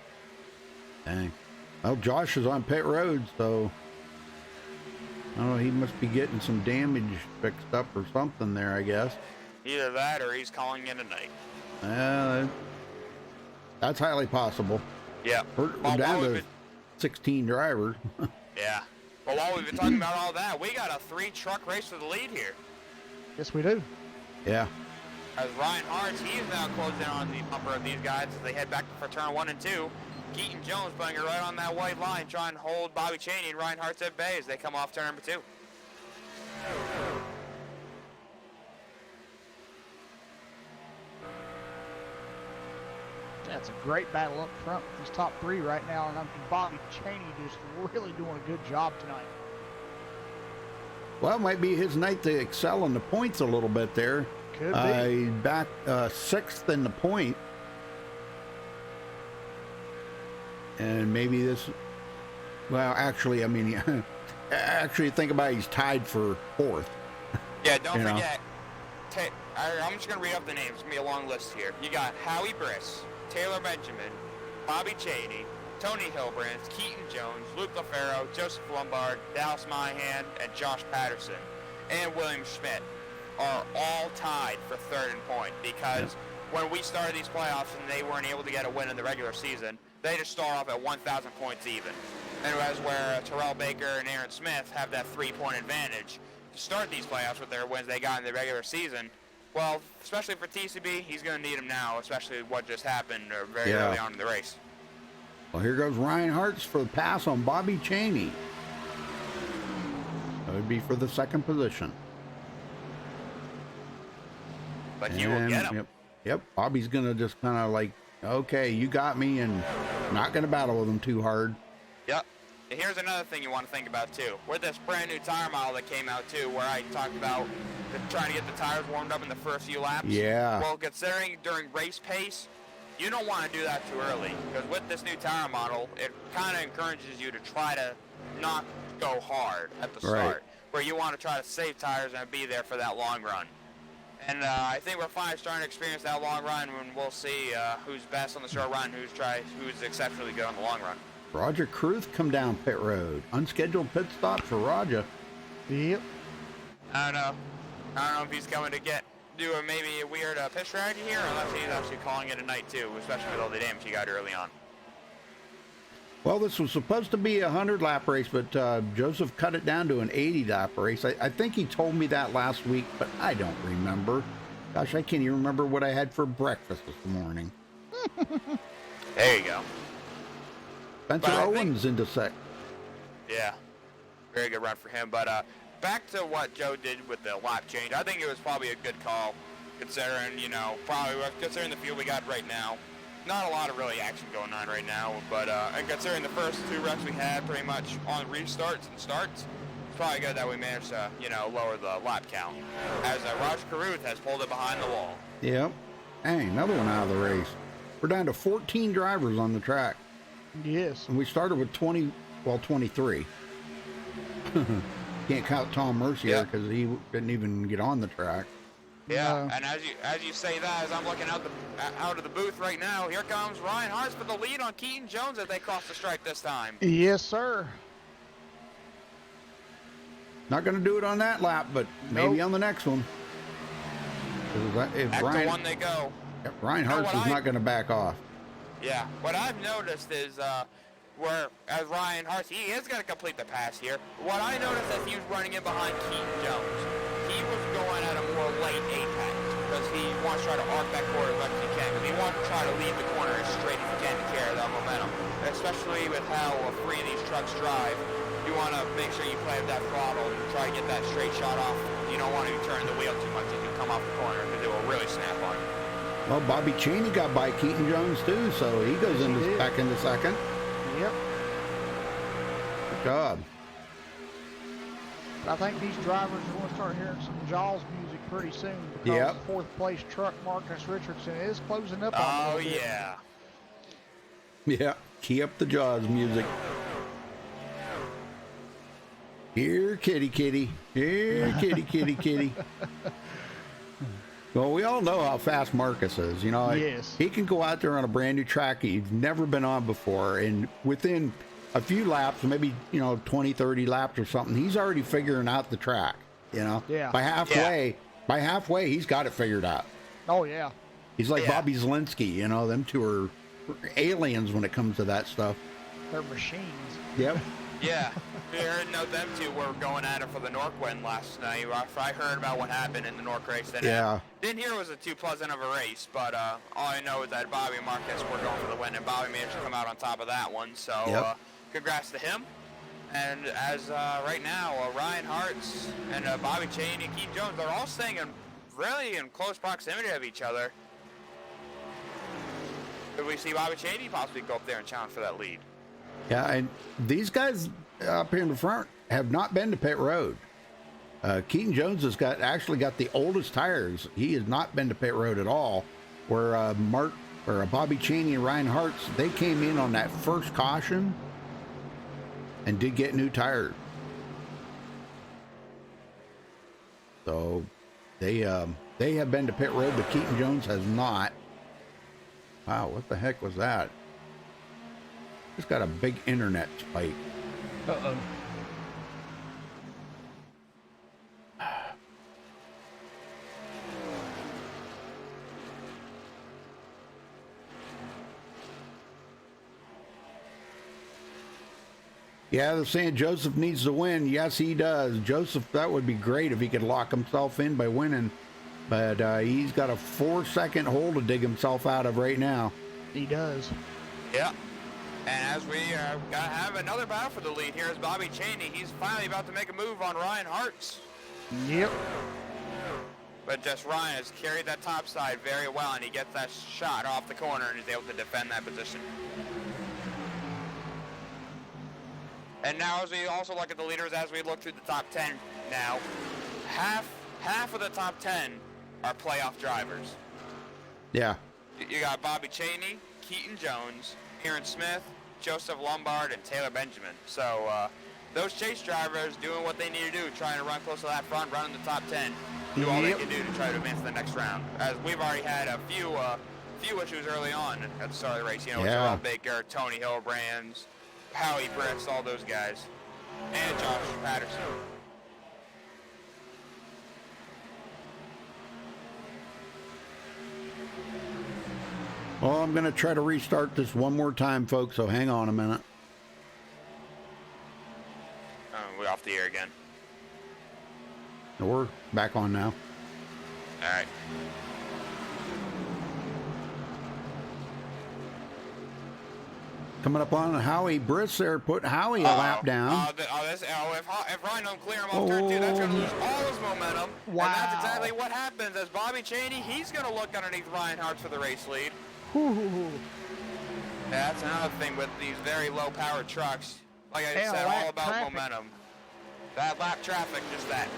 Dang. Well, Josh is on pit road, so I don't know, he must be getting some damage fixed up or something there, I guess. Either that or he's calling in tonight. That That's highly possible. Yeah. We're Well, down while we've to been- 16 drivers. Yeah. Well, while we've been talking about all that, we got a 3-truck race for the lead here. Yes, we do. Yeah. As Ryan Hartz, he's now closing on the bumper of these guys as they head back for turn 1 and 2. Keaton Jones putting it right on that white line, trying to hold Bobby Cheney and Ryan Hartz at bay as they come off turn number 2. That's a great battle up front with these top 3 right now, and Bobby Cheney just really doing a good job tonight. Well, it might be his night to excel in the points a little bit there. Could be. Back 6th in the point. And maybe this, well, actually, I mean, actually think about it, he's tied for 4th. Yeah, don't You know. forget. I'm just going to read up the names. It's going to be a long list here. You got Howie Briss, Taylor Benjamin, Bobby Cheney, Tony Hilbrands, Keaton Jones, Luke LaFaro, Joseph Lombard, Dallas Myhan, and Josh Patterson, and William Schmidt are all tied for 3rd in point because when we started these playoffs and they weren't able to get a win in the regular season, they just start off at 1,000 points even. And whereas where Terrell Baker and Aaron Smith have that 3-point advantage to start these playoffs with their wins they got in the regular season, well, especially for TCB, he's going to need them now, especially what just happened very early on in the race. Well, here goes Ryan Hartz for the pass on Bobby Cheney. That would be for the 2nd position. But he will get him. Yep. Bobby's going to just kind of like, okay, you got me, and not going to battle with him too hard. Yep. And here's another thing you want to think about, too. With this brand new tire model that came out, too, where I talked about trying to get the tires warmed up in the first few laps. Yeah. Well, considering during race pace, you don't want to do that too early. Because with this new tire model, it kind of encourages you to try to not go hard at the start. Where you want to try to save tires and be there for that long run. And I think we're finally starting to experience that long run when we'll see who's best on the short run, who's exceptionally good on the long run. Roger Cruth come down pit road. Unscheduled pit stop for Roger. Yep. I don't know if he's coming to do maybe a weird pit strategy here, unless he's actually calling it a night too, especially with all the damage he got early on. Well, this was supposed to be a 100-lap race, but Joseph cut it down to an 80-lap race. I think he told me that last week, but I don't remember. Gosh, I can't even remember what I had for breakfast this morning. There you go. Spencer Owens into sec. Yeah, very good run for him. But back to what Joe did with the lap change, I think it was probably a good call, considering, considering the field we got right now. Not a lot of really action going on right now, but and considering the first 2 wrecks we had pretty much on restarts and starts, it's probably good that we managed to, lower the lap count. As Raj Caruth has pulled it behind the wall. Yep. Dang, another one out of the race. We're down to 14 drivers on the track. Yes. And we started with 23. Can't count Tom Mercier because he didn't even get on the track. Yeah, and as you say that, as I'm looking out of the booth right now, here comes Ryan Hartz for the lead on Keaton Jones as they cross the stripe this time. Yes, sir. Not going to do it on that lap, but maybe on the next one. If Back Ryan, to one they go. Ryan Hartz is not going to back off. Yeah, what I've noticed is as Ryan Hartz, he is going to complete the pass here. What I noticed is he was running in behind Keaton Jones. He was going at a more late apex because he wants to try to arc that corner as much as he can. Because he wants to try to leave the corner as straight as he can to carry that momentum. And especially with how free these trucks drive, you want to make sure you play with that throttle and try to get that straight shot off. You don't want to be turning the wheel too much as you come off the corner because it will really snap on you. Well, Bobby Cheney got by Keaton Jones too, so he goes back into second. Yep. Good job. I think these drivers are going to start hearing some Jaws music pretty soon because the 4th place truck, Marcus Richardson, is closing up. Oh, yeah. Yeah, key up the Jaws music. Here, kitty, kitty. Here, kitty, kitty, kitty. Well, we all know how fast Marcus is. Yes. He can go out there on a brand new track he's never been on before, and within a few laps, maybe 20, 30 laps or something, he's already figuring out the track. Yeah. By halfway, he's got it figured out. Oh yeah. He's like Bobby Zielinski. Them two are aliens when it comes to that stuff. They're machines. Yep. Yeah, we heard them two were going at it for the Northwind last night. I heard about what happened in the North race. And Yeah. Didn't hear it was too pleasant of a race, but all I know is that Bobby and Marquez were going for the win, and Bobby managed to come out on top of that one. So Yep. congrats to him. And as right now, Ryan Hartz and Bobby Cheney and Keith Jones are all staying really in close proximity of each other. Could we see Bobby Cheney possibly go up there and challenge for that lead? Yeah, and these guys up here in the front have not been to pit road. Keaton Jones has actually got the oldest tires. He has not been to pit road at all. Where Bobby Cheney and Ryan Hartz, they came in on that first caution and did get new tires. So they have been to pit road, but Keaton Jones has not. Wow, what the heck was that? Just got a big internet spike. Uh-oh. Yeah, they're saying Joseph needs to win. Yes, he does. Joseph, that would be great if he could lock himself in by winning. But he's got a 4-second hole to dig himself out of right now. He does. Yeah. And as we gotta have another battle for the lead, here is Bobby Cheney. He's finally about to make a move on Ryan Hartz. Yep. But just Ryan has carried that top side very well, and he gets that shot off the corner and is able to defend that position. And now as we also look at the leaders, as we look through the top 10 now, half of the top 10 are playoff drivers. Yeah. You got Bobby Cheney, Keaton Jones, Aaron Smith, Joseph Lombard, and Taylor Benjamin. So those chase drivers doing what they need to do, trying to run close to that front, running the top 10, do all they can do to try to advance to the next round. As we've already had a few issues early on at the start of the race. You know, Gerald Baker, Tony Hillbrands, Howie Briss, all those guys, and Josh Patterson. Well, I'm going to try to restart this one more time, folks, so hang on a minute. We're off the air again. We're back on now. All right. Coming up on Howie Briss there, put Howie a lap down. If Ryan don't clear him off turn 2, that's going to lose all his momentum. Wow. And that's exactly what happens. As Bobby Cheney, he's going to look underneath Ryan Hartz for the race lead. Ooh. Yeah, that's another thing with these very low-powered trucks. Like I said, all about traffic. momentum. That lap traffic, just that.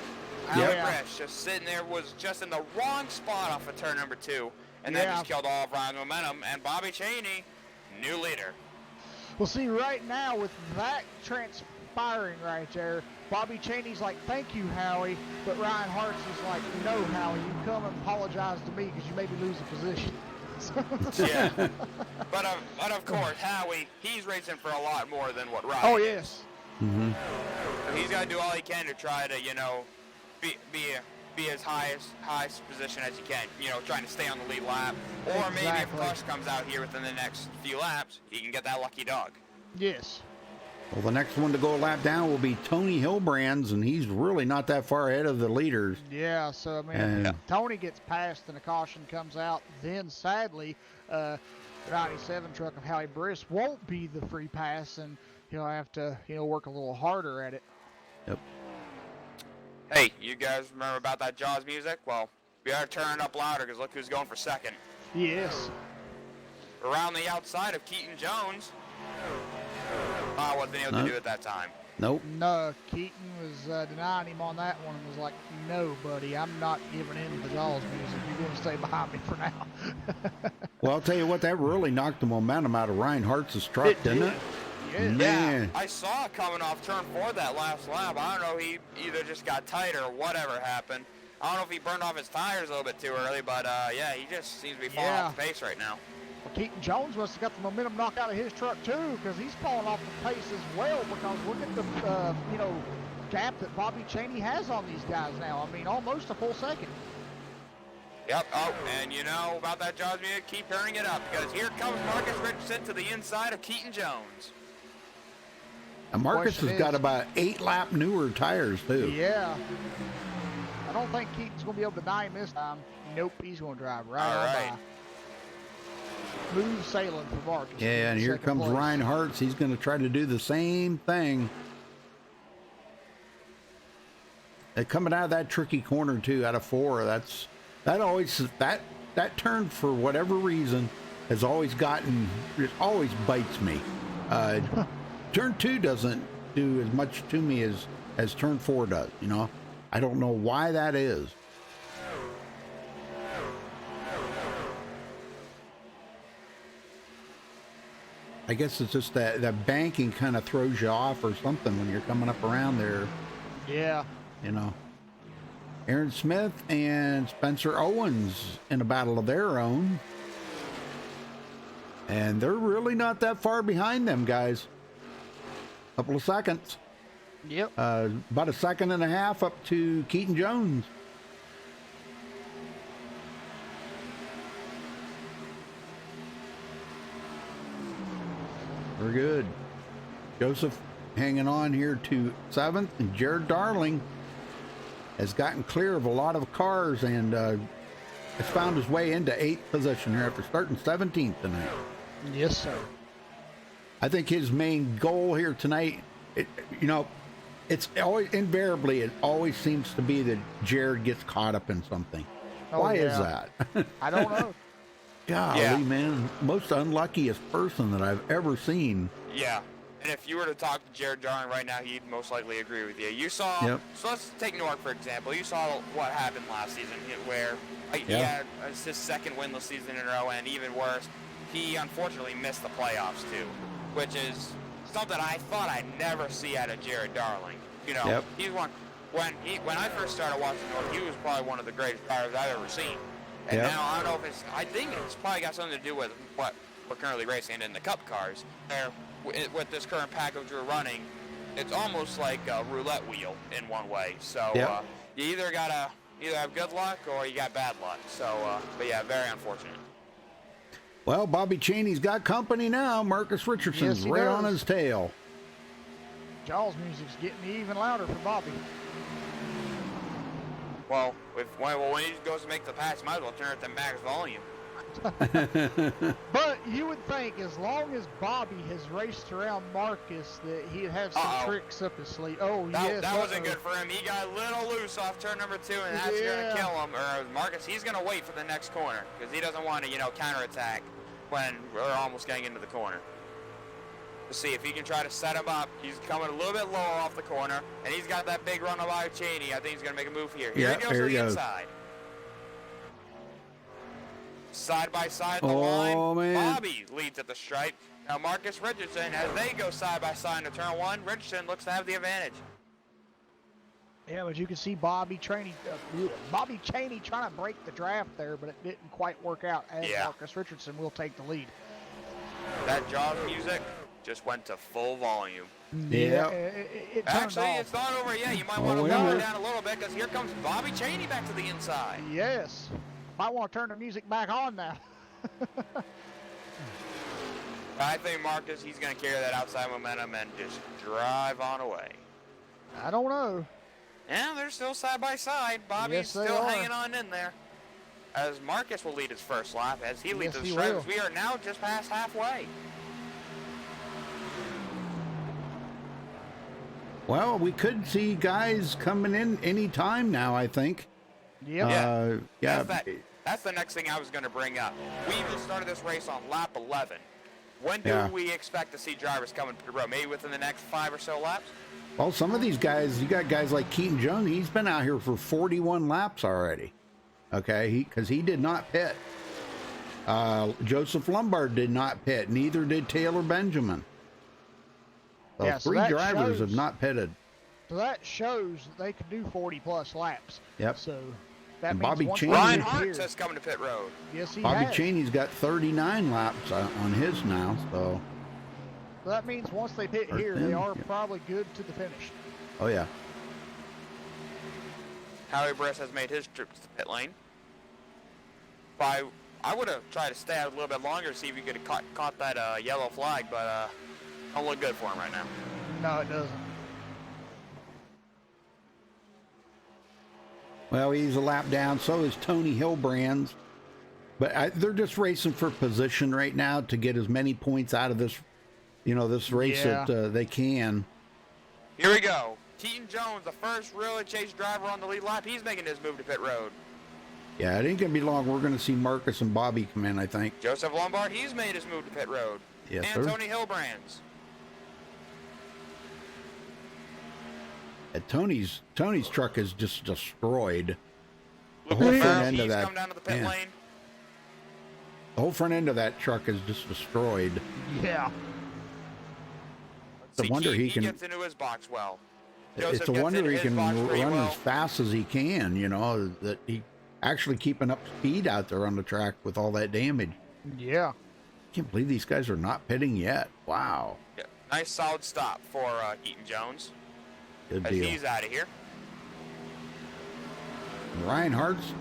Yep. Howie Briss just sitting there, was just in the wrong spot off of turn number 2. And that just killed all of Ryan's momentum. And Bobby Cheney, new leader. Well, see, right now, with that transpiring right there, Bobby Cheney's like, thank you, Howie. But Ryan Hartz is like, no, Howie, you come and apologize to me because you made me lose a position. Yeah. But of course, Howie, he's racing for a lot more than what Ryan Oh, is. yes. Mm-hmm. So he's got to do all he can to try to, you know, be as highest position as he can, you know, trying to stay on the lead lap. Or maybe if Rush comes out here within the next few laps, he can get that lucky dog. Yes. Well, the next one to go a lap down will be Tony Hillbrands, and he's really not that far ahead of the leaders. Yeah, so, I mean, Tony gets passed and a caution comes out. Then, sadly, the 97 truck of Howie Briss won't be the free pass, and he'll have to, you know, work a little harder at it. Yep. Hey, you guys remember about that Jaws music? Well, we gotta turn it up louder because look who's going for second. Yes. Around the outside of Keaton Jones. Wasn't able to do it that time. Nope. No, Keaton was denying him on that one and was like, no, buddy, I'm not giving in to the Jaws music. You're going to stay behind me for now. Well, I'll tell you what, that really knocked the momentum out of Ryan Hartz's truck, didn't it? Yes. Man. Yeah, I saw it coming off turn 4 that last lap. I don't know, he either just got tight or whatever happened. I don't know if he burned off his tires a little bit too early, but yeah, he just seems to be falling off the pace right now. Well, Keaton Jones must have got the momentum knocked out of his truck too, because he's falling off the pace as well. Because look at the you know, gap that Bobby Cheney has on these guys now. I mean, almost a full second. Yep. Oh, and you know about that Jaws music? Keep turning it up because here comes Marcus Richardson to the inside of Keaton Jones. And Marcus has got about 8-lap newer tires too. Yeah. I don't think Keaton's going to be able to deny him this time. Nope, he's going to drive right All on right. by. Smooth sailing for Marcus. Yeah, and here comes Ryan Hartz. He's going to try to do the same thing. And coming out of that tricky corner too, out of 4, that turn for whatever reason has always always bites me. Turn 2 doesn't do as much to me as turn 4 does. You know, I don't know why that is. I guess it's just that banking kind of throws you off or something when you're coming up around there. Yeah. You know, Aaron Smith and Spencer Owens in a battle of their own. And they're really not that far behind them, guys. Couple of seconds. Yep. About a second and a half up to Keaton Jones. We're good. Joseph hanging on here to 7th, and Jared Darling has gotten clear of a lot of cars and has found his way into 8th position here after starting 17th tonight. Yes, sir. I think his main goal here tonight, it's always invariably, it always seems to be that Jared gets caught up in something. Oh, Why is yeah. that? I don't know. Golly, Yeah. man, most unluckiest person that I've ever seen. Yeah. And if you were to talk to Jared Darling right now, he'd most likely agree with you. You saw, Yep. So let's take Newark, for example. You saw what happened last season where he had his second winless season in a row, and even worse, he unfortunately missed the playoffs too, which is something I thought I'd never see out of Jared Darling. You know, Yep. he's one, when I first started watching Newark, he was probably one of the greatest drivers I've ever seen. And Yep. now I don't know if I think it's probably got something to do with what we're currently racing in the Cup cars. Where with this current package we're running, it's almost like a roulette wheel in one way. So Yep. you either have good luck or you got bad luck. So, but yeah, very unfortunate. Well, Bobby Cheney's got company now. Marcus Richardson's Yes, he right on does. his tail. Jaws music's getting even louder for Bobby. Well, when he goes to make the pass, might as well turn it to max volume. But you would think as long as Bobby has raced around Marcus that he'd have some tricks up his sleeve. Oh, yes. That wasn't good for him. He got a little loose off turn number 2, and that's going to kill him. Or Marcus, he's going to wait for the next corner because he doesn't want to, counterattack when we're almost getting into the corner. To see if he can try to set him up. He's coming a little bit lower off the corner, and he's got that big run by Cheney. I think he's going to make a move here. Here he goes to the inside. Side by side the line. Man. Bobby leads at the stripe. Now Marcus Richardson, as they go side by side into turn 1, Richardson looks to have the advantage. Yeah, but you can see Bobby Cheney trying to break the draft there, but it didn't quite work out, as Marcus Richardson will take the lead. That Jaws music just went to full volume. Yeah. It turned Actually, off. it's not over yet. You might want to lower it down a little bit because here comes Bobby Cheney back to the inside. Yes. Might want to turn the music back on now. I think Marcus, he's going to carry that outside momentum and just drive on away. I don't know. Yeah, they're still side by side. Bobby's still hanging on in there. As Marcus will lead his first lap as he leads the stripes. We are now just past halfway. Well, we could see guys coming in any time now, I think. Yep. That's the next thing I was going to bring up. We just started this race on lap 11. When do we expect to see drivers coming to the road? Maybe within the next 5 or so laps? Well, some of these guys, you got guys like Keaton Jones. He's been out here for 41 laps already. Okay, because he did not pit. Joseph Lombard did not pit. Neither did Taylor Benjamin. So so 3 that drivers shows- have not pitted. So that shows that they can do 40-plus laps. Yep. So that And means Bobby once Cheney- they Ryan get Hartz here- has come to pit road. Yes, he Bobby has. Cheney's got 39 laps on his now, so. So that means once they pit Or here, 10, they are yeah. probably good to the finish. Oh, yeah. Howie Briss has made his trip to the pit lane. I would have tried to stay out a little bit longer, see if you could have caught that yellow flag, but don't look good for him right now. No, it doesn't. Well, he's a lap down. So is Tony Hilbrand's. But they're just racing for position right now to get as many points out of this, this race that they can. Here we go. Keaton Jones, the first really chase driver on the lead lap. He's making his move to pit road. Yeah, it ain't going to be long. We're going to see Marcus and Bobby come in, I think. Joseph Lombard, he's made his move to pit road. Yes, and sir. Tony Hilbrand's. Tony's truck is just destroyed. The Luke whole Lefebvre, front end of he's that. come down to the pit Yeah. lane. The whole front end of that truck is just destroyed. Yeah. It's a wonder he can. gets into his box well. It's Joseph a gets wonder into he his can box pretty run well. as fast as he can. That he actually keeping up speed out there on the track with all that damage. Yeah. Can't believe these guys are not pitting yet. Wow. Yeah, nice solid stop for Keaton Jones. Good As deal. he's out of here. Ryan Hart's.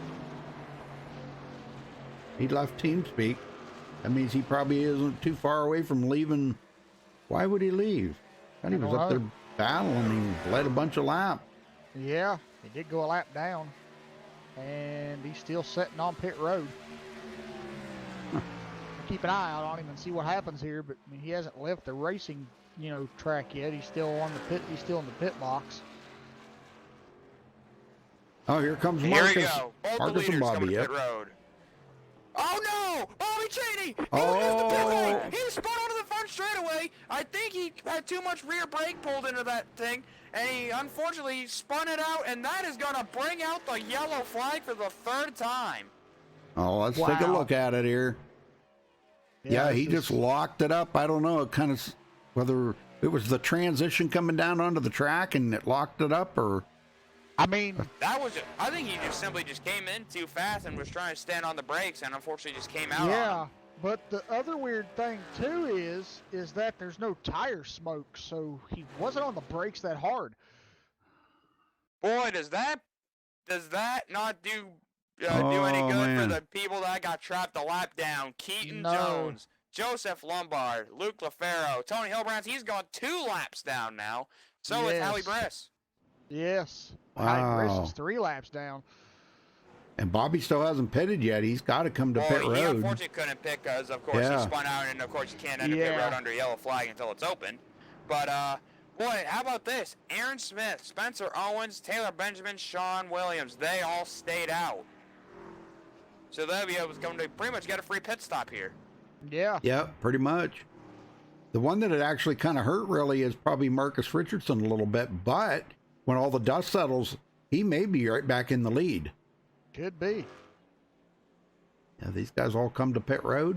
He left TeamSpeak. That means he probably isn't too far away from leaving. Why would he leave? I thought he was up there battling. He led a bunch of laps. Yeah. He did go a lap down. And he's still sitting on pit road. Keep an eye out on him and see what happens here, but I mean, he hasn't left the racing, track yet. He's still on the pit. He's still in the pit box. Oh, here comes Here Marcus. we go. Both the Marcus leaders and coming Bobby. to Yep. pit road. Oh no! Bobby Cheney! He Oh. went into the pit lane! He spun onto the front straightaway. I think he had too much rear brake pulled into that thing, and he unfortunately spun it out, and that is gonna bring out the yellow flag for the third time. Oh, let's take a Wow. look at it here. Yeah, he just locked it up. I don't know. It kind of whether it was the transition coming down onto the track and it locked it up, or I mean, I think he just simply came in too fast and was trying to stand on the brakes, and unfortunately just came out on yeah. him. But the other weird thing too is that there's no tire smoke, so he wasn't on the brakes that hard. Boy, does that not do any Oh, good man. for the people that got trapped a lap down? Keaton No. Jones, Joseph Lombard, Luke Lefebvre, Tony Hilbrand. He's gone 2 laps down now. So is Howie Yes. Briss. Yes. Wow. Chris is 3 laps down. and Bobby still hasn't pitted yet. He's got to come to pit He road. unfortunately couldn't pick because, of course, Yeah. he spun out, and of course you can't enter pit Yeah. road under yellow flag until it's open. But boy, how about this? Aaron Smith, Spencer Owens, Taylor Benjamin, Sean Williams. They all stayed out. So they'll be able to come to pretty much get a free pit stop here. Yeah. Yeah, pretty much. The one that it actually kind of hurt really is probably Marcus Richardson a little bit, but when all the dust settles, he may be right back in the lead. Could be. Yeah, these guys all come to pit road.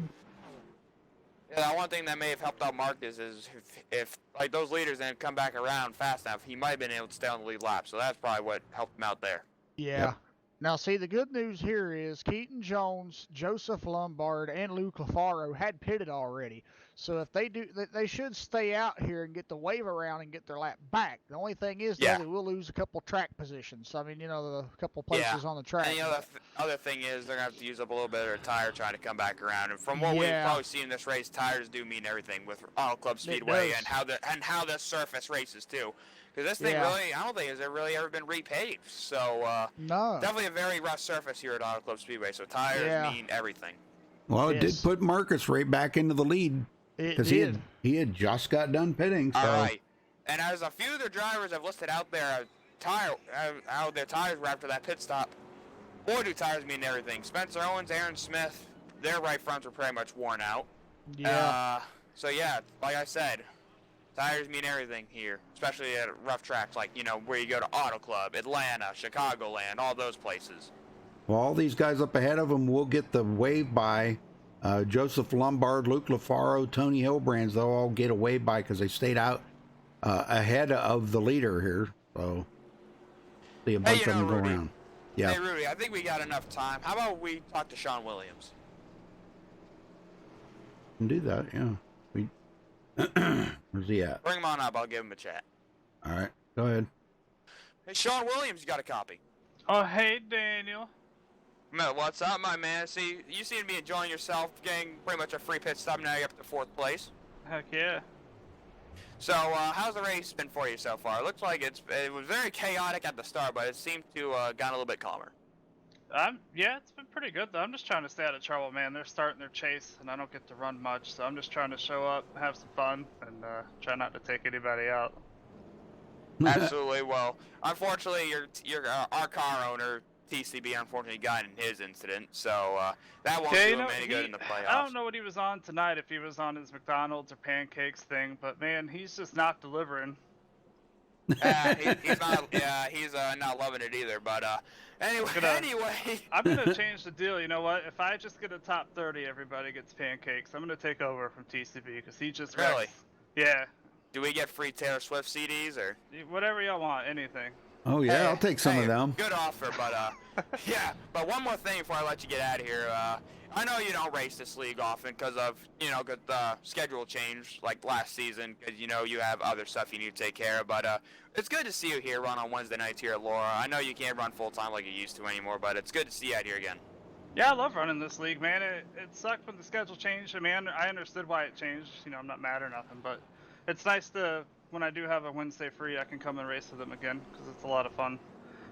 Yeah, one thing that may have helped out Marcus is if like those leaders didn't come back around fast enough, he might have been able to stay on the lead lap. So that's probably what helped him out there. Yeah. Yep. Now, see, the good news here is Keaton Jones, Joseph Lombard, and Luke Lefebvre had pitted already. So if they do, they should stay out here and get the wave around and get their lap back. The only thing is, though, they will lose a couple track positions. I mean, the couple places on the track. And the other thing is they're going to have to use up a little bit of their tire trying to come back around. And from what we've probably seen in this race, tires do mean everything with Auto Club Speedway and how the surface races too. Because this thing really, I don't think has really ever been repaved. So No. definitely a very rough surface here at Auto Club Speedway. So tires mean everything. Well, it did put Marcus right back into the lead because he had just got done pitting. So. All right. And as a few of their drivers have listed out there, how their tires were after that pit stop. Boy, do tires mean everything. Spencer Owens, Aaron Smith, their right fronts were pretty much worn out. Yeah. So yeah, like I said, tires mean everything here, especially at rough tracks like, where you go to Auto Club, Atlanta, Chicagoland, all those places. Well, all these guys up ahead of them will get the wave by. Joseph Lombard, Luke Lefebvre, Tony Hilbrand, they'll all get a wave by because they stayed out ahead of the leader here. So see a bunch of them go Rudy. around. Yeah. Hey, Rudy, I think we got enough time. How about we talk to Sean Williams? Can do that, yeah. Where's he at? Bring him on up. I'll give him a chat. All right, go ahead. Hey, Sean Williams, you got a copy. Oh, hey, Daniel. What's up, my man? See, you seem to be enjoying yourself, getting pretty much a free pit stop. Now you're up to 4th place. Heck yeah. So, how's the race been for you so far? It looks like it was very chaotic at the start, but it seemed to gotten a little bit calmer. Yeah, it's been pretty good though. I'm just trying to stay out of trouble, man. They're starting their chase, and I don't get to run much, so I'm just trying to show up, have some fun, and try not to take anybody out. Absolutely. Well, unfortunately, our car owner TCB unfortunately got in his incident, so that won't do him any good in the playoffs. I don't know what he was on tonight, if he was on his McDonald's or pancakes thing, but man, he's just not delivering. He's not. Yeah, he's not loving it either. But anyway, I'm gonna change the deal. You know what? If I just get a top 30, everybody gets pancakes. I'm gonna take over from TCB because he just really. Wrecks. Yeah. Do we get free Taylor Swift CDs or whatever y'all want? Anything. Oh yeah, I'll take some of them. Good offer, but yeah. But one more thing before I let you get out of here. I know you don't race this league often because of the schedule change like last season because you have other stuff you need to take care of. But it's good to see you here run on Wednesday nights here at Laura. I know you can't run full time like you used to anymore, but it's good to see you out here again. Yeah, I love running this league, man. It sucked when the schedule changed. I mean, I understood why it changed. I'm not mad or nothing, but it's nice to when I do have a Wednesday free, I can come and race with them again because it's a lot of fun.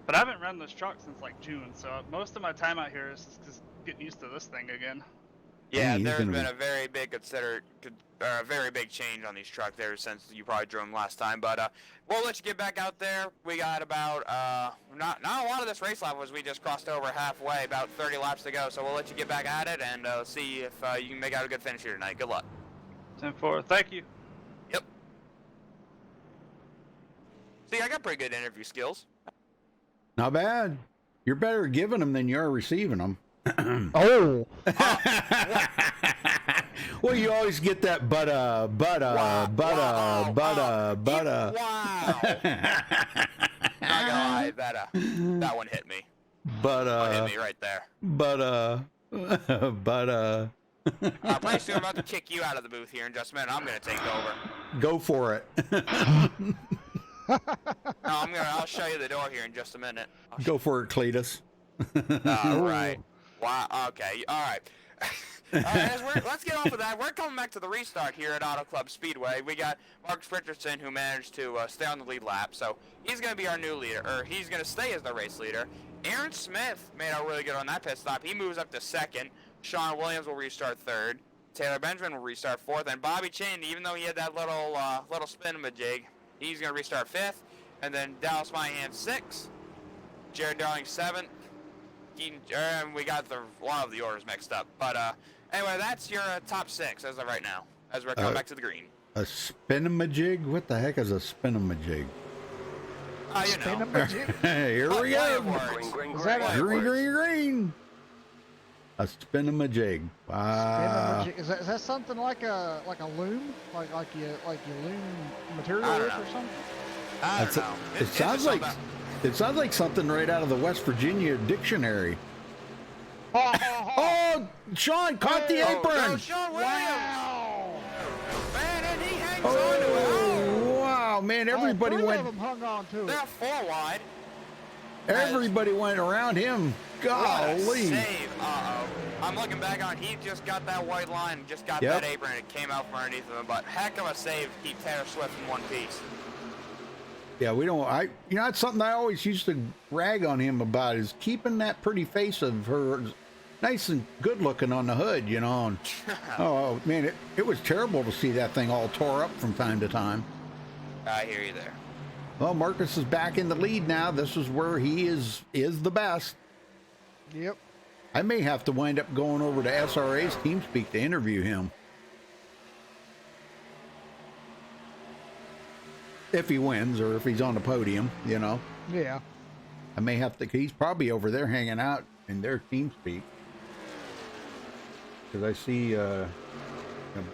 But I haven't run this truck since like June, so most of my time out here is just getting used to this thing again. Yeah, there's been a very big very big change on these trucks there since you probably drove them last time. But we'll let you get back out there. We got about not a lot of this race lap was we just crossed over halfway, about 30 laps to go. So we'll let you get back at it and see if you can make out a good finish here tonight. Good luck. 10-4. Thank you. Yep. See, I got pretty good interview skills. Not bad. You're better at giving them than you are receiving them. Oh. Well, you always get that Wow. Wow. Not gonna lie, that one hit me. Hit me right there. Pretty soon I'm about to kick you out of the booth here in just a minute. I'm gonna take over. Go for it. No, I'll show you the door here in just a minute. Go for it, Cletus. All right. Wow. Okay. All right. Let's get off of that. We're coming back to the restart here at Auto Club Speedway. We got Marcus Richardson, who managed to stay on the lead lap, so he's going to be our new leader, or he's going to stay as the race leader. Aaron Smith made out really good on that pit stop. He moves up to 2nd. Sean Williams will restart 3rd. Taylor Benjamin will restart 4th, and Bobby Cheney, even though he had that little spin-a-majig, he's going to restart 5th. And then Dallas Myhan 6th. Jared Darling 7th. And we got a lot of the orders mixed up. But anyway, that's your top 6 as of right now, as we're coming back to the green. A spin-a-majig? What the heck is a spin-a-majig? Here we go. Is that Green. A spin-a-majig. Is that something like a loom? Like you loom material with or something? I don't know. It sounds like something right out of the West Virginia dictionary. Oh, Sean caught the apron. Go Sean Williams. Wow. Man, and he hangs on to it. Oh, wow, man, everybody Three went. of them hung on to it. They're 4 wide. Everybody went around him. What a Golly. save. Uh-oh. I'm looking back on, he just got that white line, just got that apron, and it came out from underneath of him. But heck of a save to keep Taylor Swift in one piece. Yeah, we don't. That's something I always used to rag on him about is keeping that pretty face of hers nice and good looking on the hood, And, oh man, it was terrible to see that thing all tore up from time to time. I hear you there. Well, Marcus is back in the lead now. This is where he is the best. Yep. I may have to wind up going over to SRA's TeamSpeak to interview him. If he wins or if he's on the podium, Yeah. I may have to, he's probably over there hanging out in their TeamSpeak. Because I see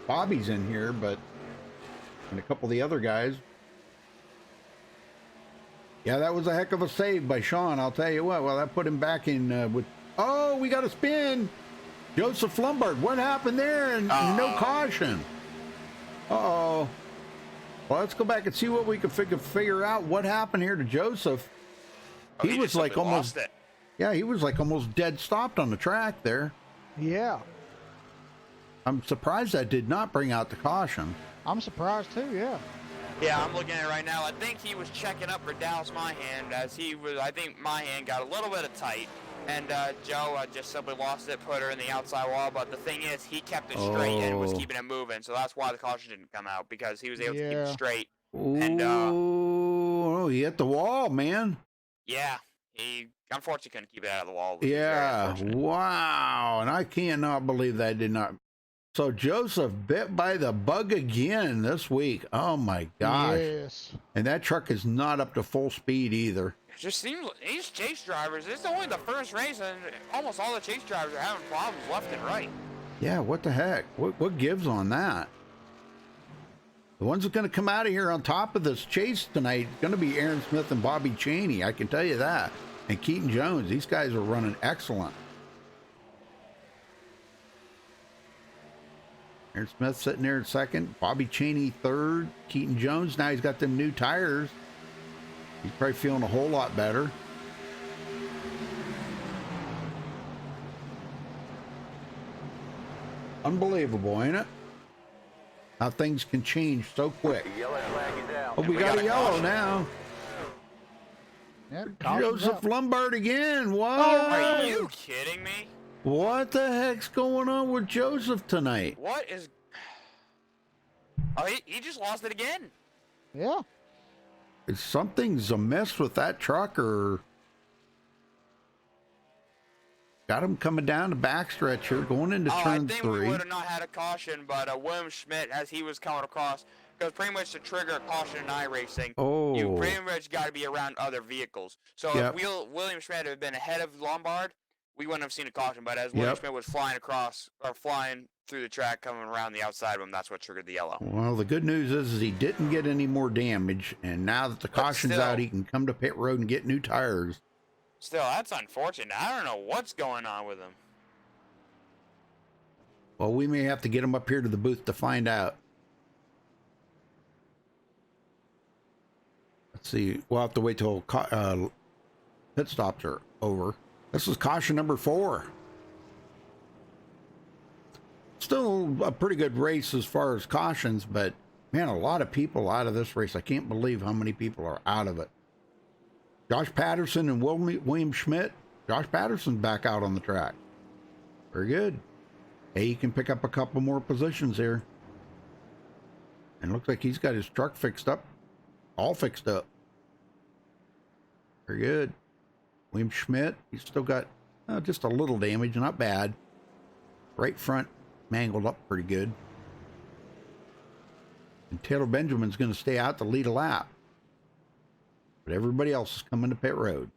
Bobby's in here, and a couple of the other guys. Yeah, that was a heck of a save by Sean, I'll tell you what. Well, that put him back in with... Oh, we got a spin. Joseph Lombard, what happened there? And no caution. Uh-oh. Well, let's go back and see what we can figure out. What happened here to Joseph? He was like almost... Yeah, he was like almost dead stopped on the track there. Yeah, I'm surprised that did not bring out the caution. I'm surprised too. Yeah. Yeah, I'm looking at it right now. I think he was checking up for Dallas Myhand as he was. I think Myhand got a little bit of tight, and Joe just simply lost it, put her in the outside wall. But the thing is, he kept it straight and was keeping it moving. So that's why the caution didn't come out, because he was able to keep it straight. Ooh, And he hit the wall, man. yeah, he unfortunately couldn't keep it out of the wall. Yeah, wow. And I cannot believe that did not. So Joseph bit by the bug again this week. Oh my gosh. Yes. And that truck is not up to full speed either. It just seems these chase drivers, it's only the first race, and almost all the chase drivers are having problems left and right. Yeah, what the heck? What gives on that? The ones that are going to come out of here on top of this chase tonight is going to be Aaron Smith and Bobby Cheney. I can tell you that. And Keaton Jones. These guys are running excellent. Aaron Smith sitting there in second. Bobby Cheney third. Keaton Jones, now he's got them new tires. He's probably feeling a whole lot better. Unbelievable, ain't it? How things can change so quick. The yellow flag is out. Oh, we got a yellow now. Yeah, Joseph Lombard again. What? Are you kidding me? What the heck's going on with Joseph tonight? What is... Oh, he just lost it again. Yeah. Is something's amiss with that truck, or got him coming down the backstretch here, going into turn I think 3. we would have not had a caution, but William Schmidt, as he was coming across, because pretty much to trigger a caution in iRacing, you pretty much got to be around other vehicles. So if William Schmidt had been ahead of Lombard, we wouldn't have seen a caution. But as William Schmidt was flying across, or flying through the track, coming around the outside of him, that's what triggered the yellow. Well, the good news is he didn't get any more damage, and now that the caution's out, he can come to pit road and get new tires. Still, that's unfortunate. I don't know what's going on with him. Well, we may have to get him up here to the booth to find out. Let's see. We'll have to wait till pit stops are over. This is caution number 4. Still a pretty good race as far as cautions, but man, a lot of people out of this race. I can't believe how many people are out of it. Josh Patterson and William Schmidt. Josh Patterson's back out on the track. Very good. Hey, he can pick up a couple more positions here. And looks like he's got his truck fixed up. All fixed up. Very good. William Schmidt, he's still got just a little damage, not bad. Right front mangled up pretty good. And Taylor Benjamin's going to stay out to lead a lap. But everybody else is coming to pit road.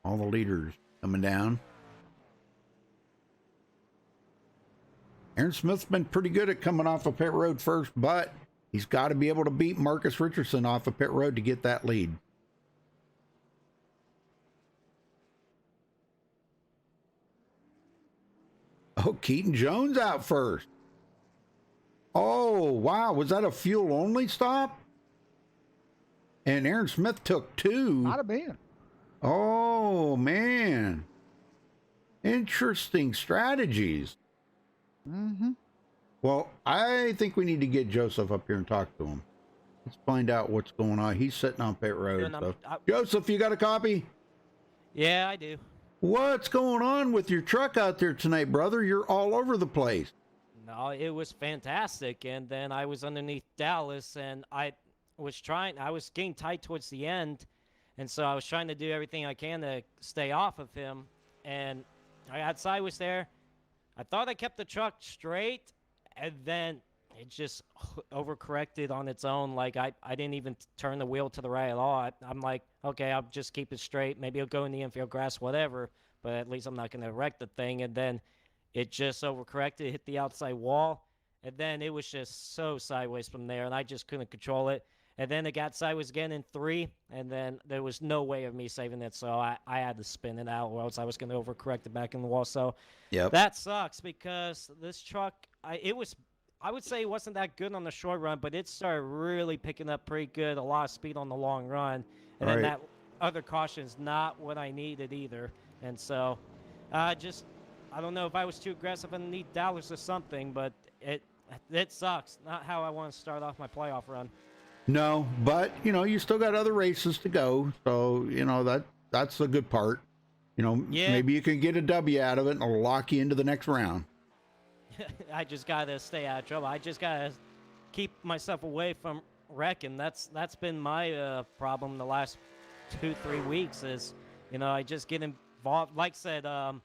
All the leaders coming down. Aaron Smith's been pretty good at coming off of pit road first, but he's got to be able to beat Marcus Richardson off of pit road to get that lead. Oh, Keaton Jones out first. Oh, wow. Was that a fuel only stop? And Aaron Smith took 2. Might have been. Oh, man. Interesting strategies. Mm-hmm. Well, I think we need to get Joseph up here and talk to him. Let's find out what's going on. He's sitting on pit road. So. Joseph, you got a copy? Yeah, I do. What's going on with your truck out there tonight, brother? You're all over the place. No, it was fantastic. And then I was underneath Dallas, and I was getting tight towards the end. And so I was trying to do everything I can to stay off of him. And I outside was there. I thought I kept the truck straight, and then it just overcorrected on its own. Like, I didn't even turn the wheel to the right at all. I'm like, okay, I'll just keep it straight. Maybe it'll go in the infield grass, whatever, but at least I'm not going to wreck the thing. And then it just overcorrected, hit the outside wall, and then it was just so sideways from there, and I just couldn't control it. And then it got sideways again in 3, and then there was no way of me saving it, so I had to spin it out, or else I was going to overcorrect it back in the wall. So that sucks, because this truck, it was I would say it wasn't that good on the short run, but it started really picking up pretty good, a lot of speed on the long run. And then Right. that other caution is not what I needed either. And so, I don't know if I was too aggressive underneath Dallas or something, but it sucks. Not how I want to start off my playoff run. No, but you know, you still got other races to go, so you know that's the good part. You know, Yeah. maybe you can get a W out of it, and it'll lock you into the next round. I just gotta stay out of trouble. I just gotta keep myself away from wrecking. That's been my problem the last 2-3 weeks. Is, you know, I just get involved. Like I said,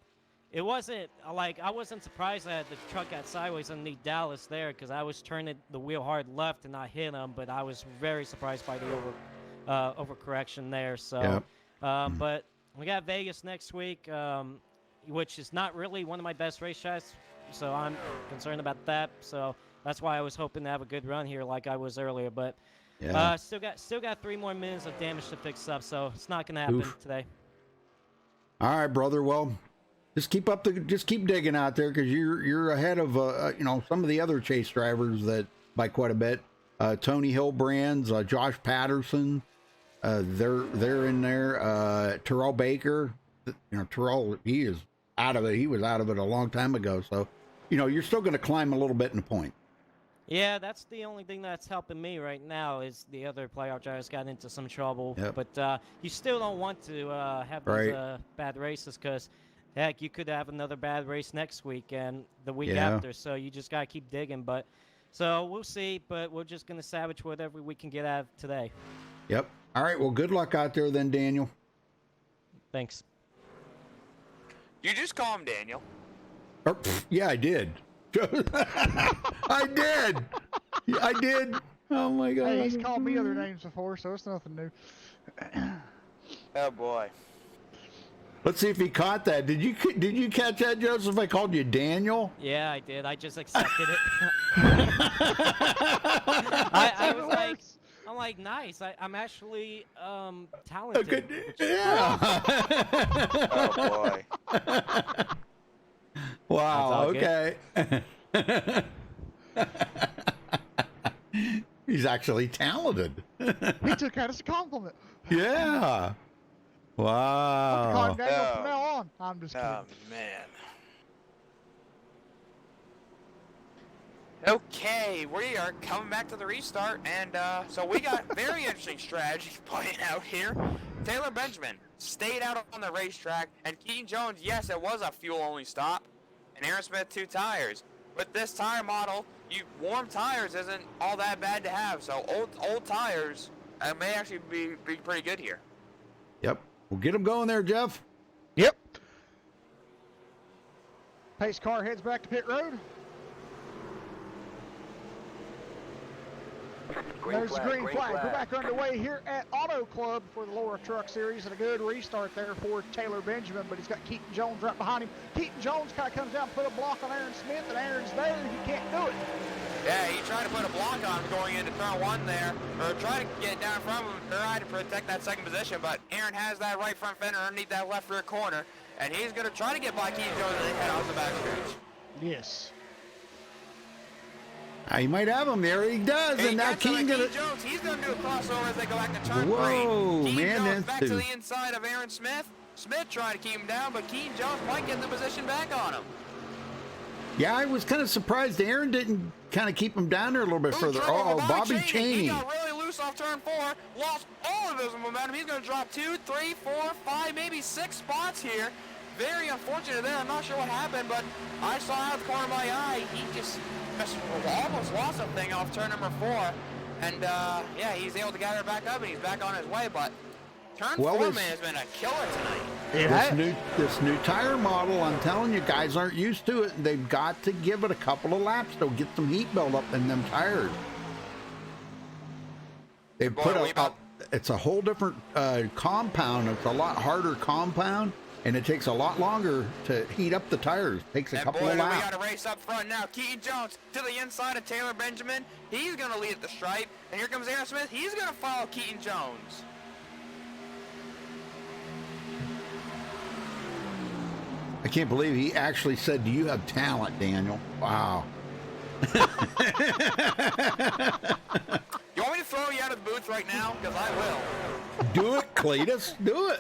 it wasn't like I wasn't surprised that the truck got sideways underneath Dallas there, because I was turning the wheel hard left and I hit him. But I was very surprised by the overcorrection there. So, Yep. but we got Vegas next week, which is not really one of my best racetracks. So I'm concerned about that. So that's why I was hoping to have a good run here, like I was earlier. But Yeah. still got 3 more minutes of damage to fix up. So it's not gonna happen Oof. today. All right, brother. Well, just keep digging out there, because you're ahead of you know, some of the other chase drivers that by quite a bit. Tony Hillbrands, Josh Patterson, they're in there. Terrell Baker, you know, Terrell, he is out of it. He was out of it a long time ago. So, you know, you're still going to climb a little bit in the point. Yeah, that's the only thing that's helping me right now is the other playoff drivers got into some trouble. Yep. But you still don't want to have these Right. bad races, because, heck, you could have another bad race next week and the week Yeah. after. So you just got to keep digging. But so we'll see. But we're just going to salvage whatever we can get out of today. Yep. All right. Well, good luck out there then, Daniel. Thanks. You just call him Daniel. Yeah, I did. I did. I did. Oh my God. Hey, he's called me other names before, so it's nothing new. Oh boy. Let's see if he caught that. Did you catch that, Joseph? I called you Daniel. Yeah, I did. I just accepted it. I was like, I'm like, nice. I'm actually talented. Good. which is Yeah. Oh boy. Wow. That's all Okay. He's actually talented. He took that as a compliment. Yeah. Call Wow. him Daniel Oh. from now on. I'm just kidding. Oh man. Okay, we are coming back to the restart, and so we got very interesting strategies playing out here. Taylor Benjamin stayed out on the racetrack, and Keaton Jones, yes, it was a fuel-only stop, and Aaron Smith 2 tires. With this tire model, warm tires isn't all that bad to have, so old tires may actually be pretty good here. Yep. We'll get him going there, Jeff. Yep. Pace car heads back to pit road. There's the green flag. We're back underway here at Auto Club for the Laura Truck Series, and a good restart there for Taylor Benjamin, but he's got Keaton Jones right behind him. Keaton Jones kind of comes down, put a block on Aaron Smith, and Aaron's there. He can't do it. Yeah, he tried to put a block on him going into turn 1 there, or try to get down from him, try to protect that second position, but Aaron has that right front fender underneath that left rear corner, and he's going to try to get by Keaton Jones and then head off the backstretch. Yes. He might have him there. He does, and now Keaton gonna. Jones, he's going to do a crossover as they go back to turn 3. Whoa, Keaton man, Jones that's back two. to the inside of Aaron Smith. Smith trying to keep him down, but Keaton Jones might get the position back on him. Yeah, I was kind of surprised Aaron didn't kind of keep him down there a little bit further. Trouble Oh, for Bobby He Chaney. got really loose off turn 4, lost all of his momentum. He's going to drop 2, 3, 4, 5, maybe 6 spots here. Very unfortunate there. I'm not sure what happened, but I saw out of the corner of my eye, he just almost lost a thing off turn number 4. And, yeah, he's able to gather back up, and he's back on his way, but turn 4, man, has been a killer tonight. This new tire model, I'm telling you, guys aren't used to it. They've got to give it a couple of laps to get some heat buildup in them tires. They've put it's a whole different compound. It's a lot harder compound, and it takes a lot longer to heat up the tires. It takes a couple of laps. We got a race up front now. Keaton Jones to the inside of Taylor Benjamin. He's going to lead at the stripe. And here comes Aaron Smith. He's going to follow Keaton Jones. I can't believe he actually said, "Do you have talent, Daniel?" Wow. You want me to throw you out of the booth right now? Because I will. Do it, Cletus. Do it.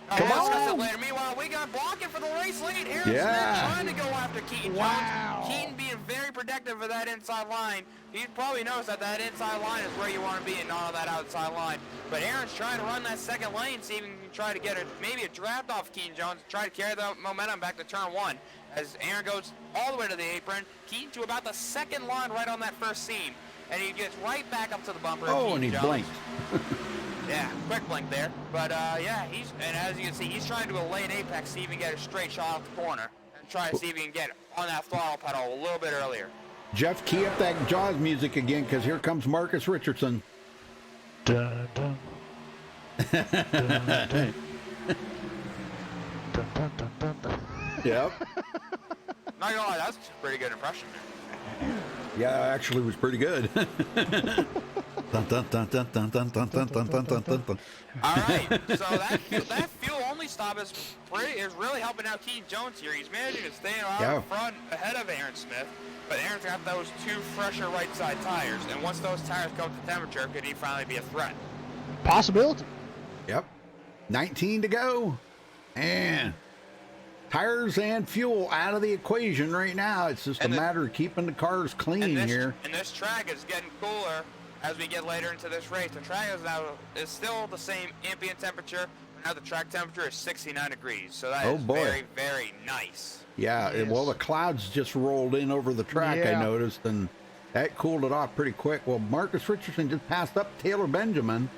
Come on. Later. Meanwhile, we got blocking for the race lead. Aaron Smith trying to go after Keaton Jones. Keaton being very protective of that inside line. He probably knows that that inside line is where you want to be and not on that outside line. But Aaron's trying to run that second lane, see if he can try to get maybe a draft off Keaton Jones, try to carry the momentum back to turn one. As Aaron goes all the way to the apron, Keaton to about the second line right on that first seam. And he gets right back up to the bumper. Oh, and he blinked. Yeah, quick blink there. But yeah, and as you can see, he's trying to do a lane apex, see if he can get a straight shot off the corner. And try to see if he can get on that throttle pedal a little bit earlier. Jeff, key up that Jaws music again, because here comes Marcus Richardson. Dun, dun. Dun, dun. Dun, dun, dun, dun, dun. Yep. Not gonna lie, that's a pretty good impression there. Yeah, actually was pretty good. Dun, dun, dun, dun, dun, dun, dun, dun, dun, dun, dun, dun. All right, so that fuel only stop is really helping out Keaton Jones here. He's managing to stay out in front ahead of Aaron Smith, but Aaron's got those two fresher right side tires, and once those tires go up to temperature, could he finally be a threat? Possibility. Yep. 19 to go. And tires and fuel out of the equation right now. It's just a matter of keeping the cars clean here. And this track is getting cooler as we get later into this race. The track is still the same ambient temperature. Now the track temperature is 69 degrees. So that is very, very nice. Yeah, Yes. well, the clouds just rolled in over the track, I noticed, and that cooled it off pretty quick. Well, Marcus Richardson just passed up Taylor Benjamin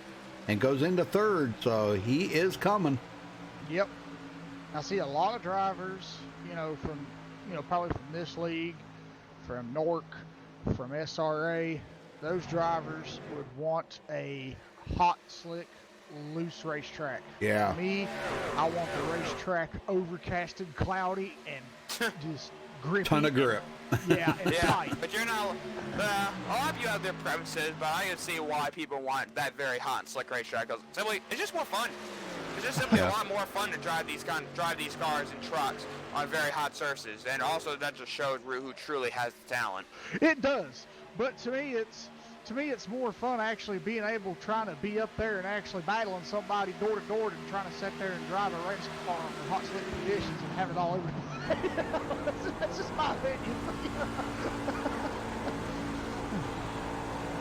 and goes into third, so he is coming. Yep. I see a lot of drivers, from, probably from this league, from NORC, from SRA. Those drivers would want a hot, slick, loose racetrack. Yeah. For me, I want the racetrack overcasted, cloudy, and just grippy. Ton of grip. Yeah, and tight. But you're not. A lot of you have their preferences, but I can see why people want that very hot and slick racetrack. Because simply, it's just more fun. It's just simply a lot more fun to drive these cars and trucks on very hot surfaces, and also that just shows who truly has the talent. It does, but to me, it's more fun actually being able, trying to be up there and actually battling somebody door to door and trying to sit there and drive a race car in hot, slick conditions and have it all over. That's just my opinion.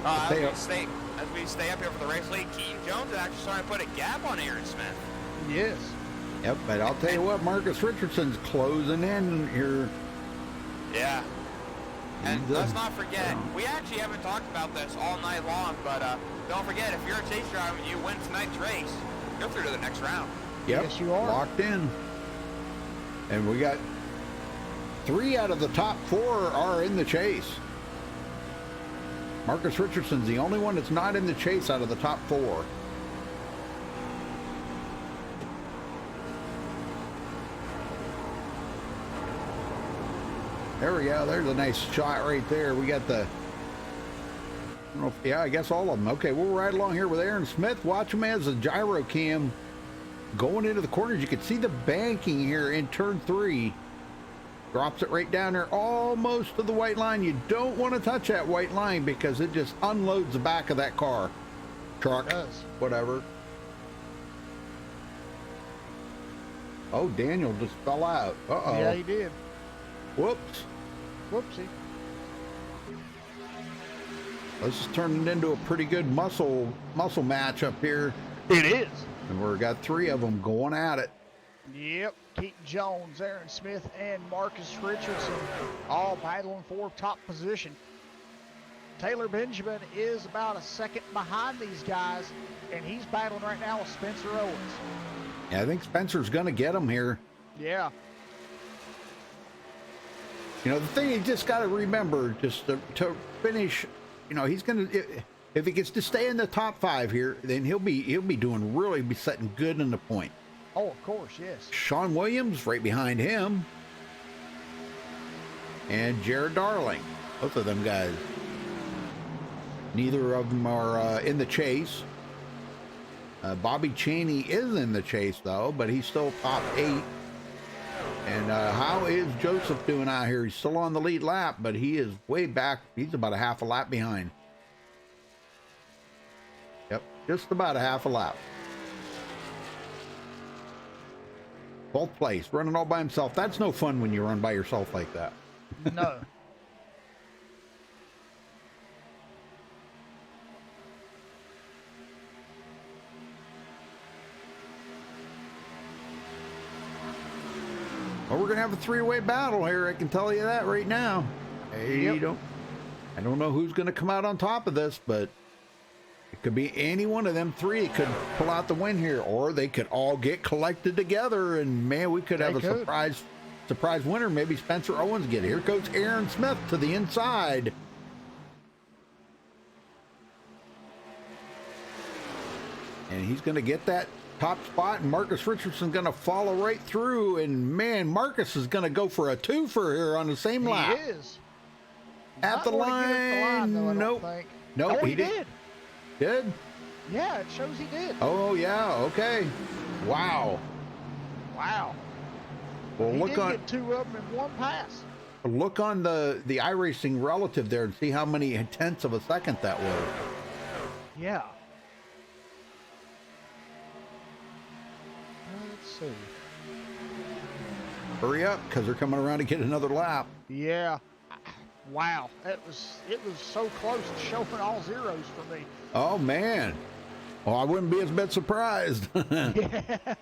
As we stay up here for the race lead, Keaton Jones is actually starting to put a gap on Aaron Smith. Yes. Yep, but I'll tell you what, Marcus Richardson's closing in here. Yeah. And let's not forget, we actually haven't talked about this all night long, but don't forget, if you're a chase driver and you win tonight's race, you're through to the next round. Yep, yes, you are. Locked in. And we got 3 out of the top 4 are in the chase. Marcus Richardson's the only one that's not in the chase out of the top 4. There we go. There's a nice shot right there. We got the... I guess all of them. Okay, we'll ride along here with Aaron Smith. Watch him as the gyro cam going into the corners. You can see the banking here in turn 3. Drops it right down there almost to the white line. You don't want to touch that white line because it just unloads the back of that car. Truck, whatever. Oh, Daniel just fell out. Uh-oh. Yeah, he did. Whoops. Whoopsie. This is turning into a pretty good muscle match up here. It is. And we've got 3 of them going at it. Yep. Keaton Jones, Aaron Smith, and Marcus Richardson all battling for top position. Taylor Benjamin is about a second behind these guys, and he's battling right now with Spencer Owens. Yeah, I think Spencer's going to get him here. Yeah. The thing you just got to remember, just to finish, he's going to, if he gets to stay in the top 5 here, then he'll be setting good in the point. Oh, of course, yes. Sean Williams right behind him. And Jared Darling. Both of them guys. Neither of them are in the chase. Bobby Chaney is in the chase, though, but he's still top 8. And how is Joseph doing out here? He's still on the lead lap, but he is way back. He's about a half a lap behind. Yep, just about a half a lap. 12th place, running all by himself. That's no fun when you run by yourself like that. No. Well, we're gonna have a three-way battle here. I can tell you that right now. I don't know who's gonna come out on top of this, but it could be any one of them three. It could pull out the win here, or they could all get collected together, and man, we could have a surprise winner. Maybe Spencer Owens get it. Here goes Aaron Smith to the inside. And he's gonna get that top spot, and Marcus Richardson's going to follow right through, and man, Marcus is going to go for a twofer here on the same lap. He is. At the line, though, nope. Nope, he did. Did? Yeah, it shows he did. Oh, yeah, okay. Wow. Wow. Well, he look did on get two of them in one pass. Look on the iRacing relative there and see how many tenths of a second that was. Yeah. Let's see. Hurry up, because they're coming around to get another lap. Yeah. Wow. It was so close to showing all zeros for me. Oh, man. Well, I wouldn't be as bit surprised. Yeah.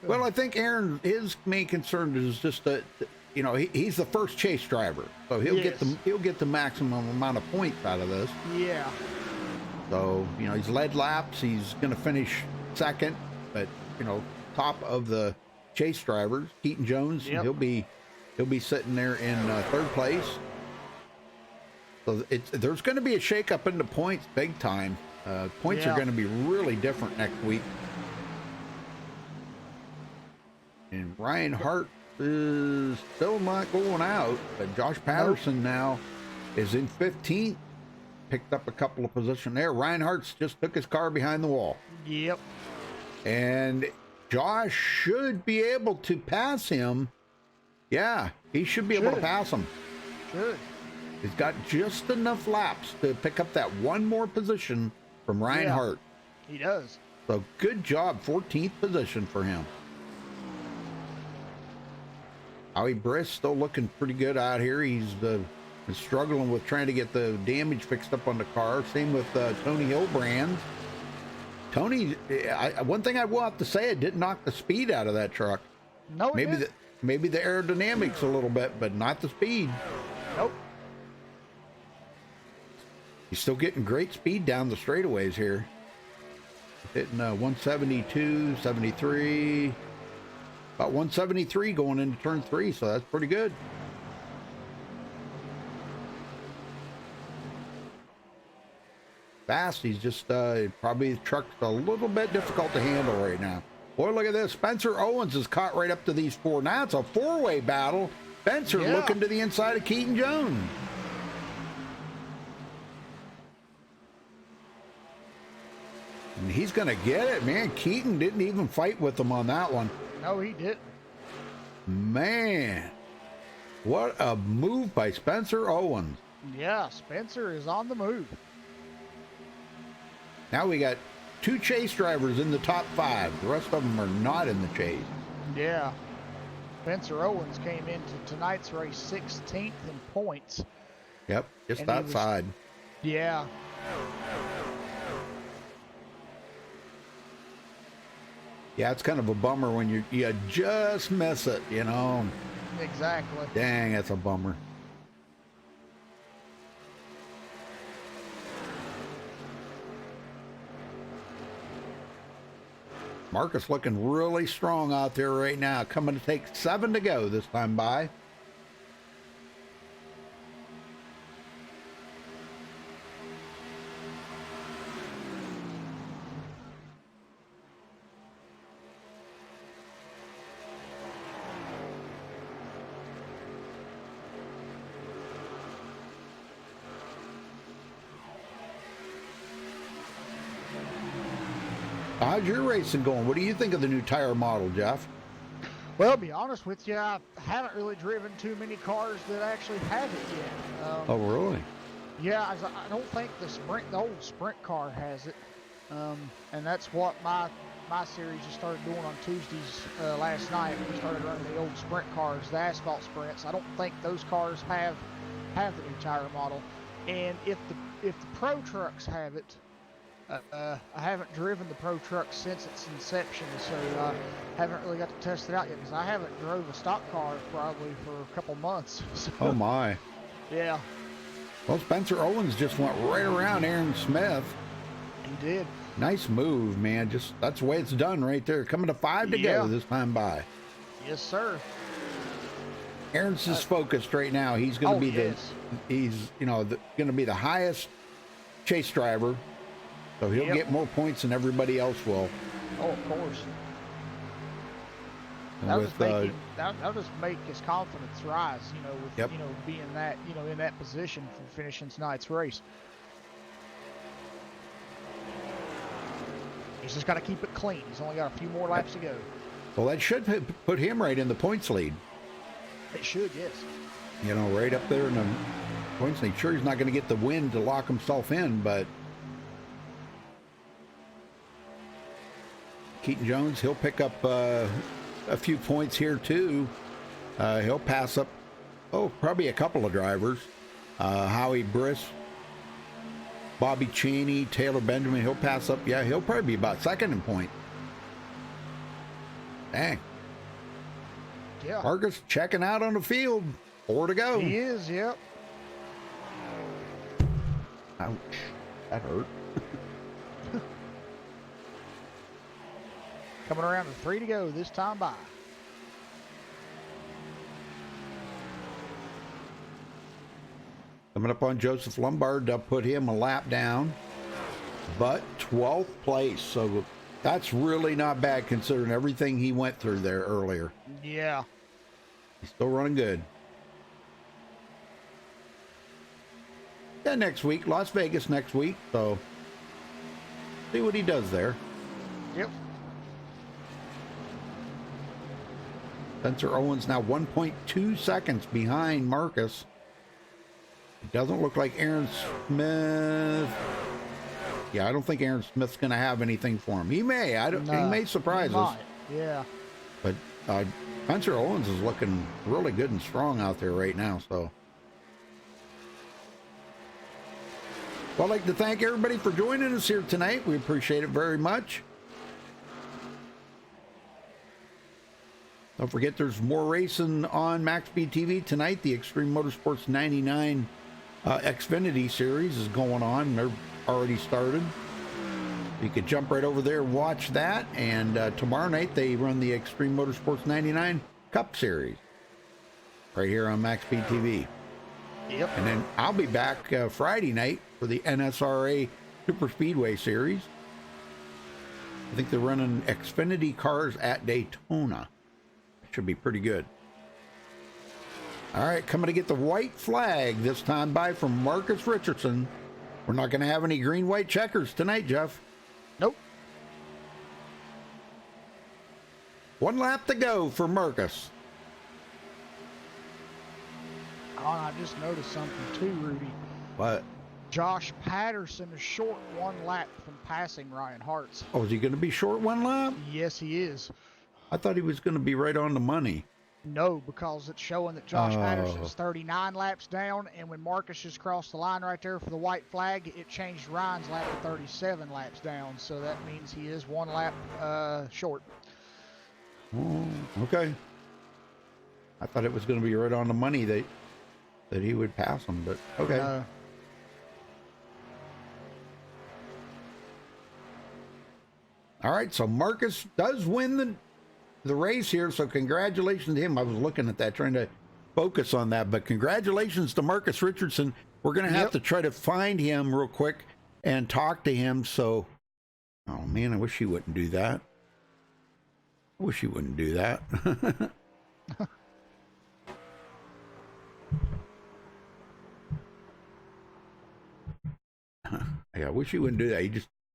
Well, I think Aaron, his main concern is just that, you know, he's the first chase driver, so he'll get the maximum amount of points out of this. Yeah. So, you know, he's led laps. He's going to finish second, but you know, top of the chase drivers. Keaton Jones, he'll be sitting there in third place. So there's going to be a shakeup in the points, big time. Points are going to be really different next week. And Ryan Hart is still not going out, but Josh Patterson now is in 15th. Picked up a couple of positions there. Ryan Hart's just took his car behind the wall. Yep. And Josh should be able to pass him. Yeah, he should be able to pass him. Should. He's got just enough laps to pick up that one more position from Ryan Hart. He does. So good job, 14th position for him. Howie Briss still looking pretty good out here. He's struggling with trying to get the damage fixed up on the car. Same with Tony Hilbrand. Tony, one thing I will have to say, it didn't knock the speed out of that truck. No, maybe the aerodynamics a little bit, but not the speed. Nope. He's still getting great speed down the straightaways here. Hitting 172, 73, about 173 going into turn 3, so that's pretty good. Fast, he's just probably the truck's a little bit difficult to handle right now. Boy, look at this. Spencer Owens is caught right up to these four. Now it's a four-way battle. Spencer looking to the inside of Keaton Jones. And he's going to get it, man. Keaton didn't even fight with him on that one. No, he didn't. Man, what a move by Spencer Owens. Yeah, Spencer is on the move. Now we got 2 chase drivers in the top 5. The rest of them are not in the chase. Yeah. Spencer Owens came into tonight's race 16th in points. Yep, just outside. Yeah. Yeah, it's kind of a bummer when you just miss it, you know. Exactly. Dang, that's a bummer. Marcus looking really strong out there right now. Coming to take 7 to go this time by. How's your racing going? What do you think of the new tire model, Jeff? Well, to be honest with you, I haven't really driven too many cars that actually have it yet. Oh, really? Yeah, I don't think the old Sprint car has it, and that's what my series just started doing on Tuesdays last night. We started running the old Sprint cars, the asphalt Sprints. I don't think those cars have the new tire model, and if the Pro trucks have it, I haven't driven the Pro truck since its inception, so I haven't really got to test it out yet because I haven't drove a stock car probably for a couple months. So, Oh, my. yeah. Well, Spencer Owens just went right around Aaron Smith. He did. Nice move, man. Just that's the way it's done right there. Coming to 5 to go this time by. Yes, sir. Aaron's just focused right now. He's going to be going to be the highest chase driver. So he'll get more points than everybody else will. Oh, of course. And That'll just make his confidence rise, with being that, in that position for finishing tonight's race. He's just got to keep it clean. He's only got a few more laps to go. Well, that should put him right in the points lead. It should, yes. Right up there in the points lead. Sure, he's not going to get the win to lock himself in, but Keaton Jones, he'll pick up a few points here too. He'll pass up, probably a couple of drivers. Howie Briss, Bobby Cheney, Taylor Benjamin, he'll pass up. Yeah, he'll probably be about second in point. Dang. Yeah. Marcus checking out on the field. 4 to go. He is, yep. Ouch. That hurt. Coming around to 3 to go this time by. Coming up on Joseph Lombard to put him a lap down, but 12th place. So that's really not bad considering everything he went through there earlier. Yeah. He's still running good. Yeah, next week, Las Vegas next week. So see what he does there. Yep. Spencer Owens now 1.2 seconds behind Marcus. It doesn't look like Aaron Smith. Yeah, I don't think Aaron Smith's going to have anything for him. He may. He may surprise us. Yeah. But Spencer Owens is looking really good and strong out there right now. So, well, I'd like to thank everybody for joining us here tonight. We appreciate it very much. Don't forget, there's more racing on MaxSpeedTV tonight. The Extreme Motorsports 99 Xfinity Series is going on. They're already started. You could jump right over there and watch that. And tomorrow night, they run the Extreme Motorsports 99 Cup Series right here on MaxSpeedTV. Yep. And then I'll be back Friday night for the NSRA Super Speedway Series. I think they're running Xfinity cars at Daytona. Should be pretty good. All right, coming to get the white flag this time by from Marcus Richardson. We're not going to have any green-white checkers tonight, Jeff. Nope. 1 lap to go for Marcus. Oh, I just noticed something too, Rudy. What? Josh Patterson is short 1 lap from passing Ryan Hartz. Oh, is he going to be short 1 lap? Yes, he is. I thought he was going to be right on the money. No, because it's showing that Josh Patterson's 39 laps down, and when Marcus just crossed the line right there for the white flag, it changed Ryan's lap to 37 laps down, so that means he is 1 lap short. Oh, okay. I thought it was going to be right on the money that he would pass him, but okay. All right, so Marcus does win the race here, so congratulations to him. I was looking at that, trying to focus on that, but congratulations to Marcus Richardson. We're going to have to try to find him real quick and talk to him. So, oh man, I wish he wouldn't do that. I wish he wouldn't do that. Yeah, I wish he wouldn't do that.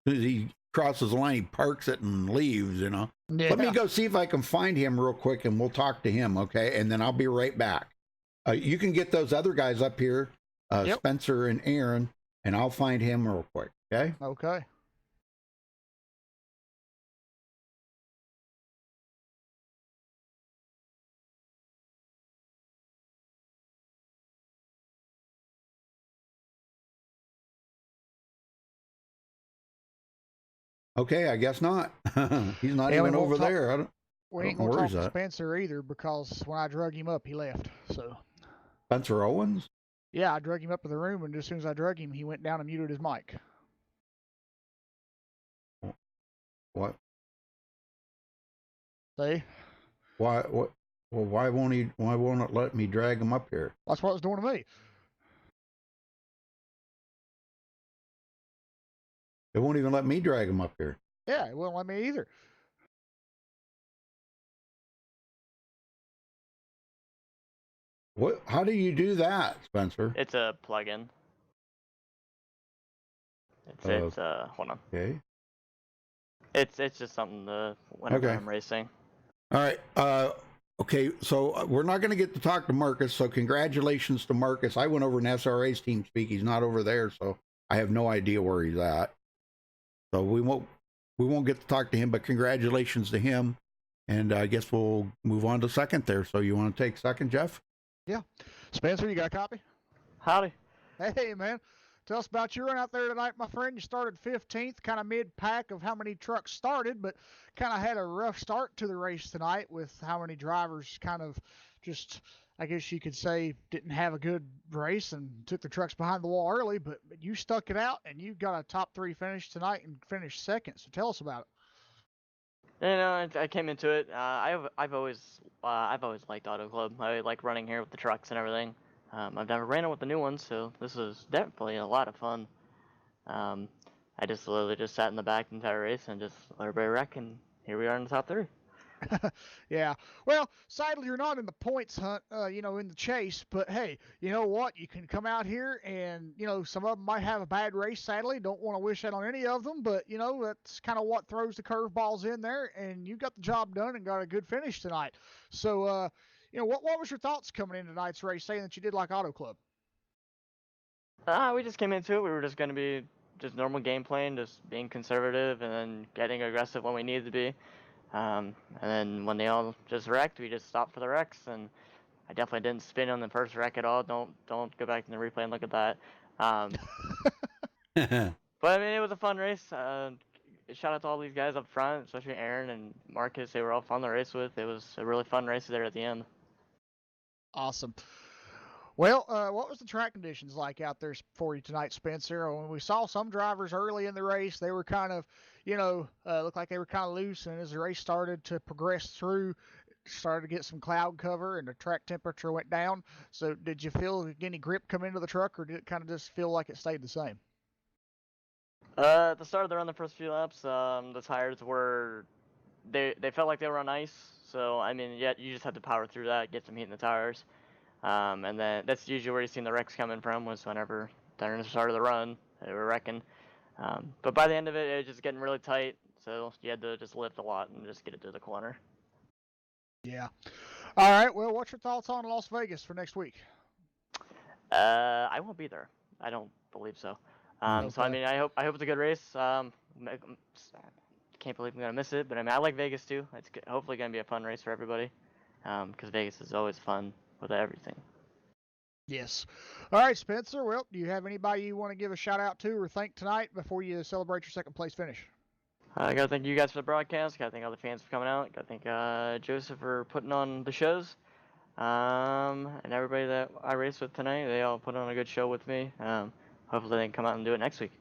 He crosses the line, he parks it and leaves, you know. Yeah. Let me go see if I can find him real quick, and we'll talk to him, okay? And then I'll be right back. You can get those other guys up here, Yep. Spencer and Aaron, and I'll find him real quick, okay? Okay. Okay, I guess not. He's not Yeah, we even won't over talk- there. I don't We know ain't gonna where talk he's to at. Spencer either because when I drug him up, he left. So Spencer Owens? yeah, I drug him up to the room, and as soon as I drug him, he went down and muted his mic. What? See, Why? What? Well, why won't he? Why won't it let me drag him up here? that's what it's doing to me. It won't even let me drag him up here. Yeah, it wouldn't let me either. What? How do you do that, Spencer? It's a plugin. Hold on. Okay. It's just something to whenever Okay. I'm racing. All right. Okay. So we're not going to get to talk to Marcus. So congratulations to Marcus. I went over in SRA's team speak. He's not over there, so I have no idea where he's at. So we won't get to talk to him. But congratulations to him. And I guess we'll move on to second there. So you want to take second, Jeff? Yeah. Spencer, you got a copy? Howdy. Hey, man. Tell us about your run out there tonight, my friend. You started 15th, kind of mid-pack of how many trucks started, but kind of had a rough start to the race tonight with how many drivers kind of just, I guess you could say, didn't have a good race and took the trucks behind the wall early, but you stuck it out, and you got a top 3 finish tonight and finished second. So tell us about it. You know, I came into it. I've always liked Auto Club. I like running here with the trucks and everything. I've never ran it with the new ones, so this was definitely a lot of fun. I just literally just sat in the back the entire race and just let everybody wreck, and here we are in the top 3. Yeah. Well, sadly, you're not in the points hunt, in the chase. But hey, you know what? You can come out here and, some of them might have a bad race, sadly. Don't want to wish that on any of them. But, that's kind of what throws the curveballs in there. And you got the job done and got a good finish tonight. So, what was your thoughts coming into tonight's race, saying that you did like Auto Club? We just came into it. We were just going to be just normal game plan, just being conservative and then getting aggressive when we needed to be. And then when they all just wrecked, we just stopped for the wrecks, and I definitely didn't spin on the first wreck at all. Don't go back in the replay and look at that. But I mean, it was a fun race. Shout out to all these guys up front, especially Aaron and Marcus. They were all fun to race with. It was a really fun race there at the end. Awesome. Well, what was the track conditions like out there for you tonight, Spencer? When we saw some drivers early in the race, they were kind of, looked like they were kind of loose. And as the race started to progress through, started to get some cloud cover and the track temperature went down. So did you feel any grip come into the truck, or did it kind of just feel like it stayed the same? At the start of the run, the first few laps, the tires were, they felt like they were on ice. So, I mean, yeah, you just had to power through that, get some heat in the tires. And then that's usually where you seen the wrecks coming from, was whenever during the start of the run, they were wrecking. But by the end of it, it was just getting really tight, so you had to just lift a lot and just get it to the corner. Yeah. All right. Well, what's your thoughts on Las Vegas for next week? I won't be there. I don't believe so. So I mean, I hope it's a good race. Can't believe I'm gonna miss it, but I mean, I like Vegas too. It's hopefully gonna be a fun race for everybody, because Vegas is always fun with everything. Yes. All right, Spencer. Well, do you have anybody you want to give a shout out to or thank tonight before you celebrate your second place finish? I gotta thank you guys for the broadcast. Gotta thank all the fans for coming out. Gotta thank Joseph for putting on the shows. And everybody that I raced with tonight, they all put on a good show with me. Hopefully they can come out and do it next week.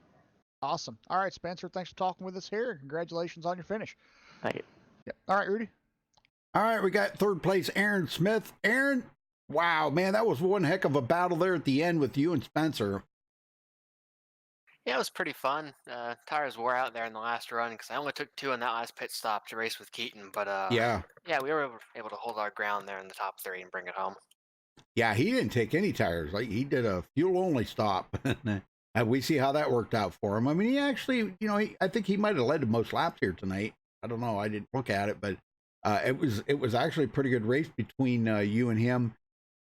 Awesome. All right, Spencer, thanks for talking with us here. Congratulations on your finish. Thank you. Yep. All right, Rudy. All right, we got third place, Aaron Smith. Aaron, wow, man, that was one heck of a battle there at the end with you and Spencer. Yeah, it was pretty fun. Tires wore out there in the last run because I only took 2 in that last pit stop to race with Keaton. But yeah, we were able to hold our ground there in the top 3 and bring it home. Yeah, he didn't take any tires. Like, he did a fuel only stop. We see how that worked out for him. I mean, he actually, I think he might have led the most laps here tonight. I don't know. I didn't look at it, but it was actually a pretty good race between you and him.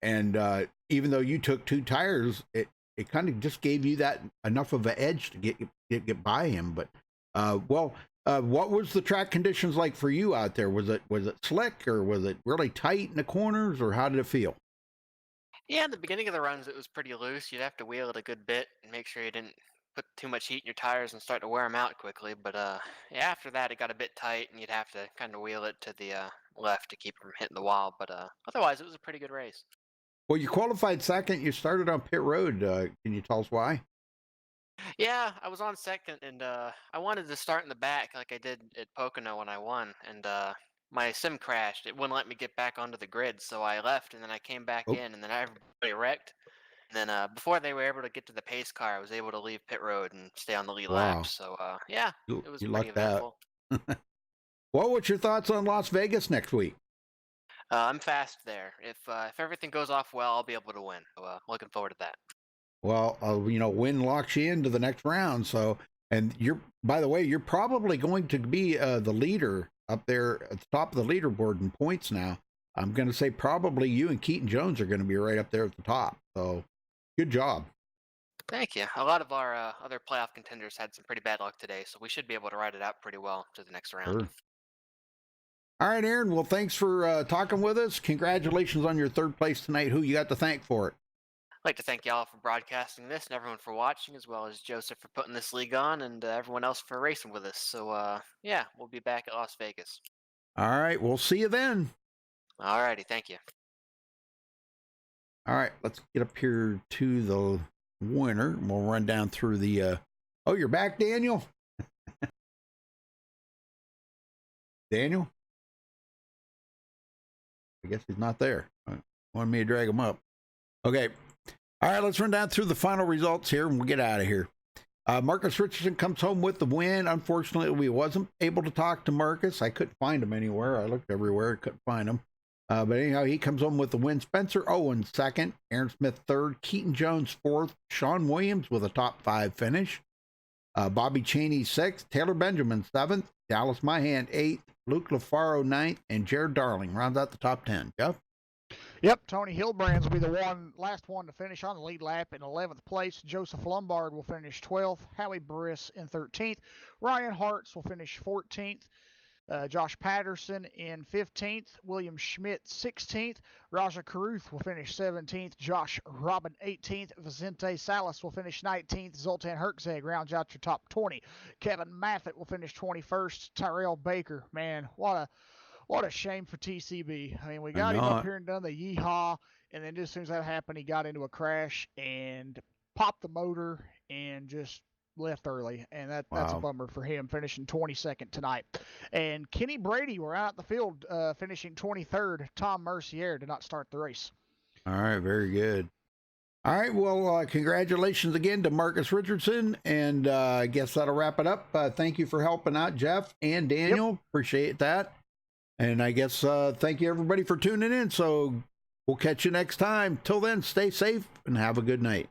And even though you took 2 tires, it kind of just gave you that enough of an edge to get by him. But what was the track conditions like for you out there? Was it slick, or was it really tight in the corners, or how did it feel? Yeah, in the beginning of the runs, it was pretty loose. You'd have to wheel it a good bit and make sure you didn't put too much heat in your tires and start to wear them out quickly. But yeah, after that, it got a bit tight, and you'd have to kind of wheel it to the left to keep from hitting the wall. But otherwise, it was a pretty good race. Well, you qualified second. You started on pit road. Can you tell us why? Yeah, I was on second, and I wanted to start in the back like I did at Pocono when I won, and my sim crashed. It wouldn't let me get back onto the grid, so I left, and then I came back Oh. in, and then everybody wrecked. And then before they were able to get to the pace car, I was able to leave pit road and stay on the lead Wow. lap. So yeah, You it was you pretty lucked out. eventful. Well, what's your thoughts on Las Vegas next week? I'm fast there. If everything goes off well, I'll be able to win. So looking forward to that. Well, win locks you into the next round. So, and by the way, you're probably going to be the leader up there at the top of the leaderboard in points now. I'm going to say probably you and Keaton Jones are going to be right up there at the top. So, good job. Thank you. A lot of our other playoff contenders had some pretty bad luck today, so we should be able to ride it out pretty well to the next round. Sure. All right, Aaron. Well, thanks for talking with us. Congratulations on your 3rd place tonight. Who you got to thank for it? I'd like to thank y'all for broadcasting this and everyone for watching, as well as Joseph for putting this league on, and everyone else for racing with us. So, yeah, we'll be back at Las Vegas. All right. We'll see you then. Alrighty, thank you. All right. Let's get up here to the winner. We'll run down through the... Oh, you're back, Daniel? Daniel? I guess he's not there. Wanted me to drag him up. Okay. All right, let's run down through the final results here, and we'll get out of here. Marcus Richardson comes home with the win. Unfortunately, we wasn't able to talk to Marcus. I couldn't find him anywhere. I looked everywhere. Couldn't find him. But anyhow, he comes home with the win. Spencer Owen, 2nd. Aaron Smith, 3rd. Keaton Jones, 4th. Sean Williams with a top 5 finish. Bobby Cheney, 6th. Taylor Benjamin, 7th. Dallas Myhan, 8th. Luke LaFaro, 9th. And Jared Darling rounds out the top 10. Jeff? Yep, Tony Hilbrands will be the last one to finish on the lead lap in 11th place. Joseph Lombard will finish 12th. Howie Briss in 13th. Ryan Hartz will finish 14th. Josh Patterson in 15th. William Schmidt 16th. Raja Caruth will finish 17th. Josh Robin 18th. Vicente Salas will finish 19th. Zoltan Herczeg rounds out your top 20. Kevin Maffett will finish 21st. Tyrell Baker, man, what a shame for TCB. I mean, we got him up here and done the yeehaw, and then just as soon as that happened, he got into a crash and popped the motor and just left early, and that's a bummer for him, finishing 22nd tonight. And Kenny Brady were out the field, finishing 23rd. Tom Mercier did not start the race. All right, very good. All right, well, congratulations again to Marcus Richardson, and I guess that'll wrap it up. Thank you for helping out, Jeff and Daniel. Yep. Appreciate that. And I guess thank you, everybody, for tuning in. So we'll catch you next time. Till then, stay safe and have a good night.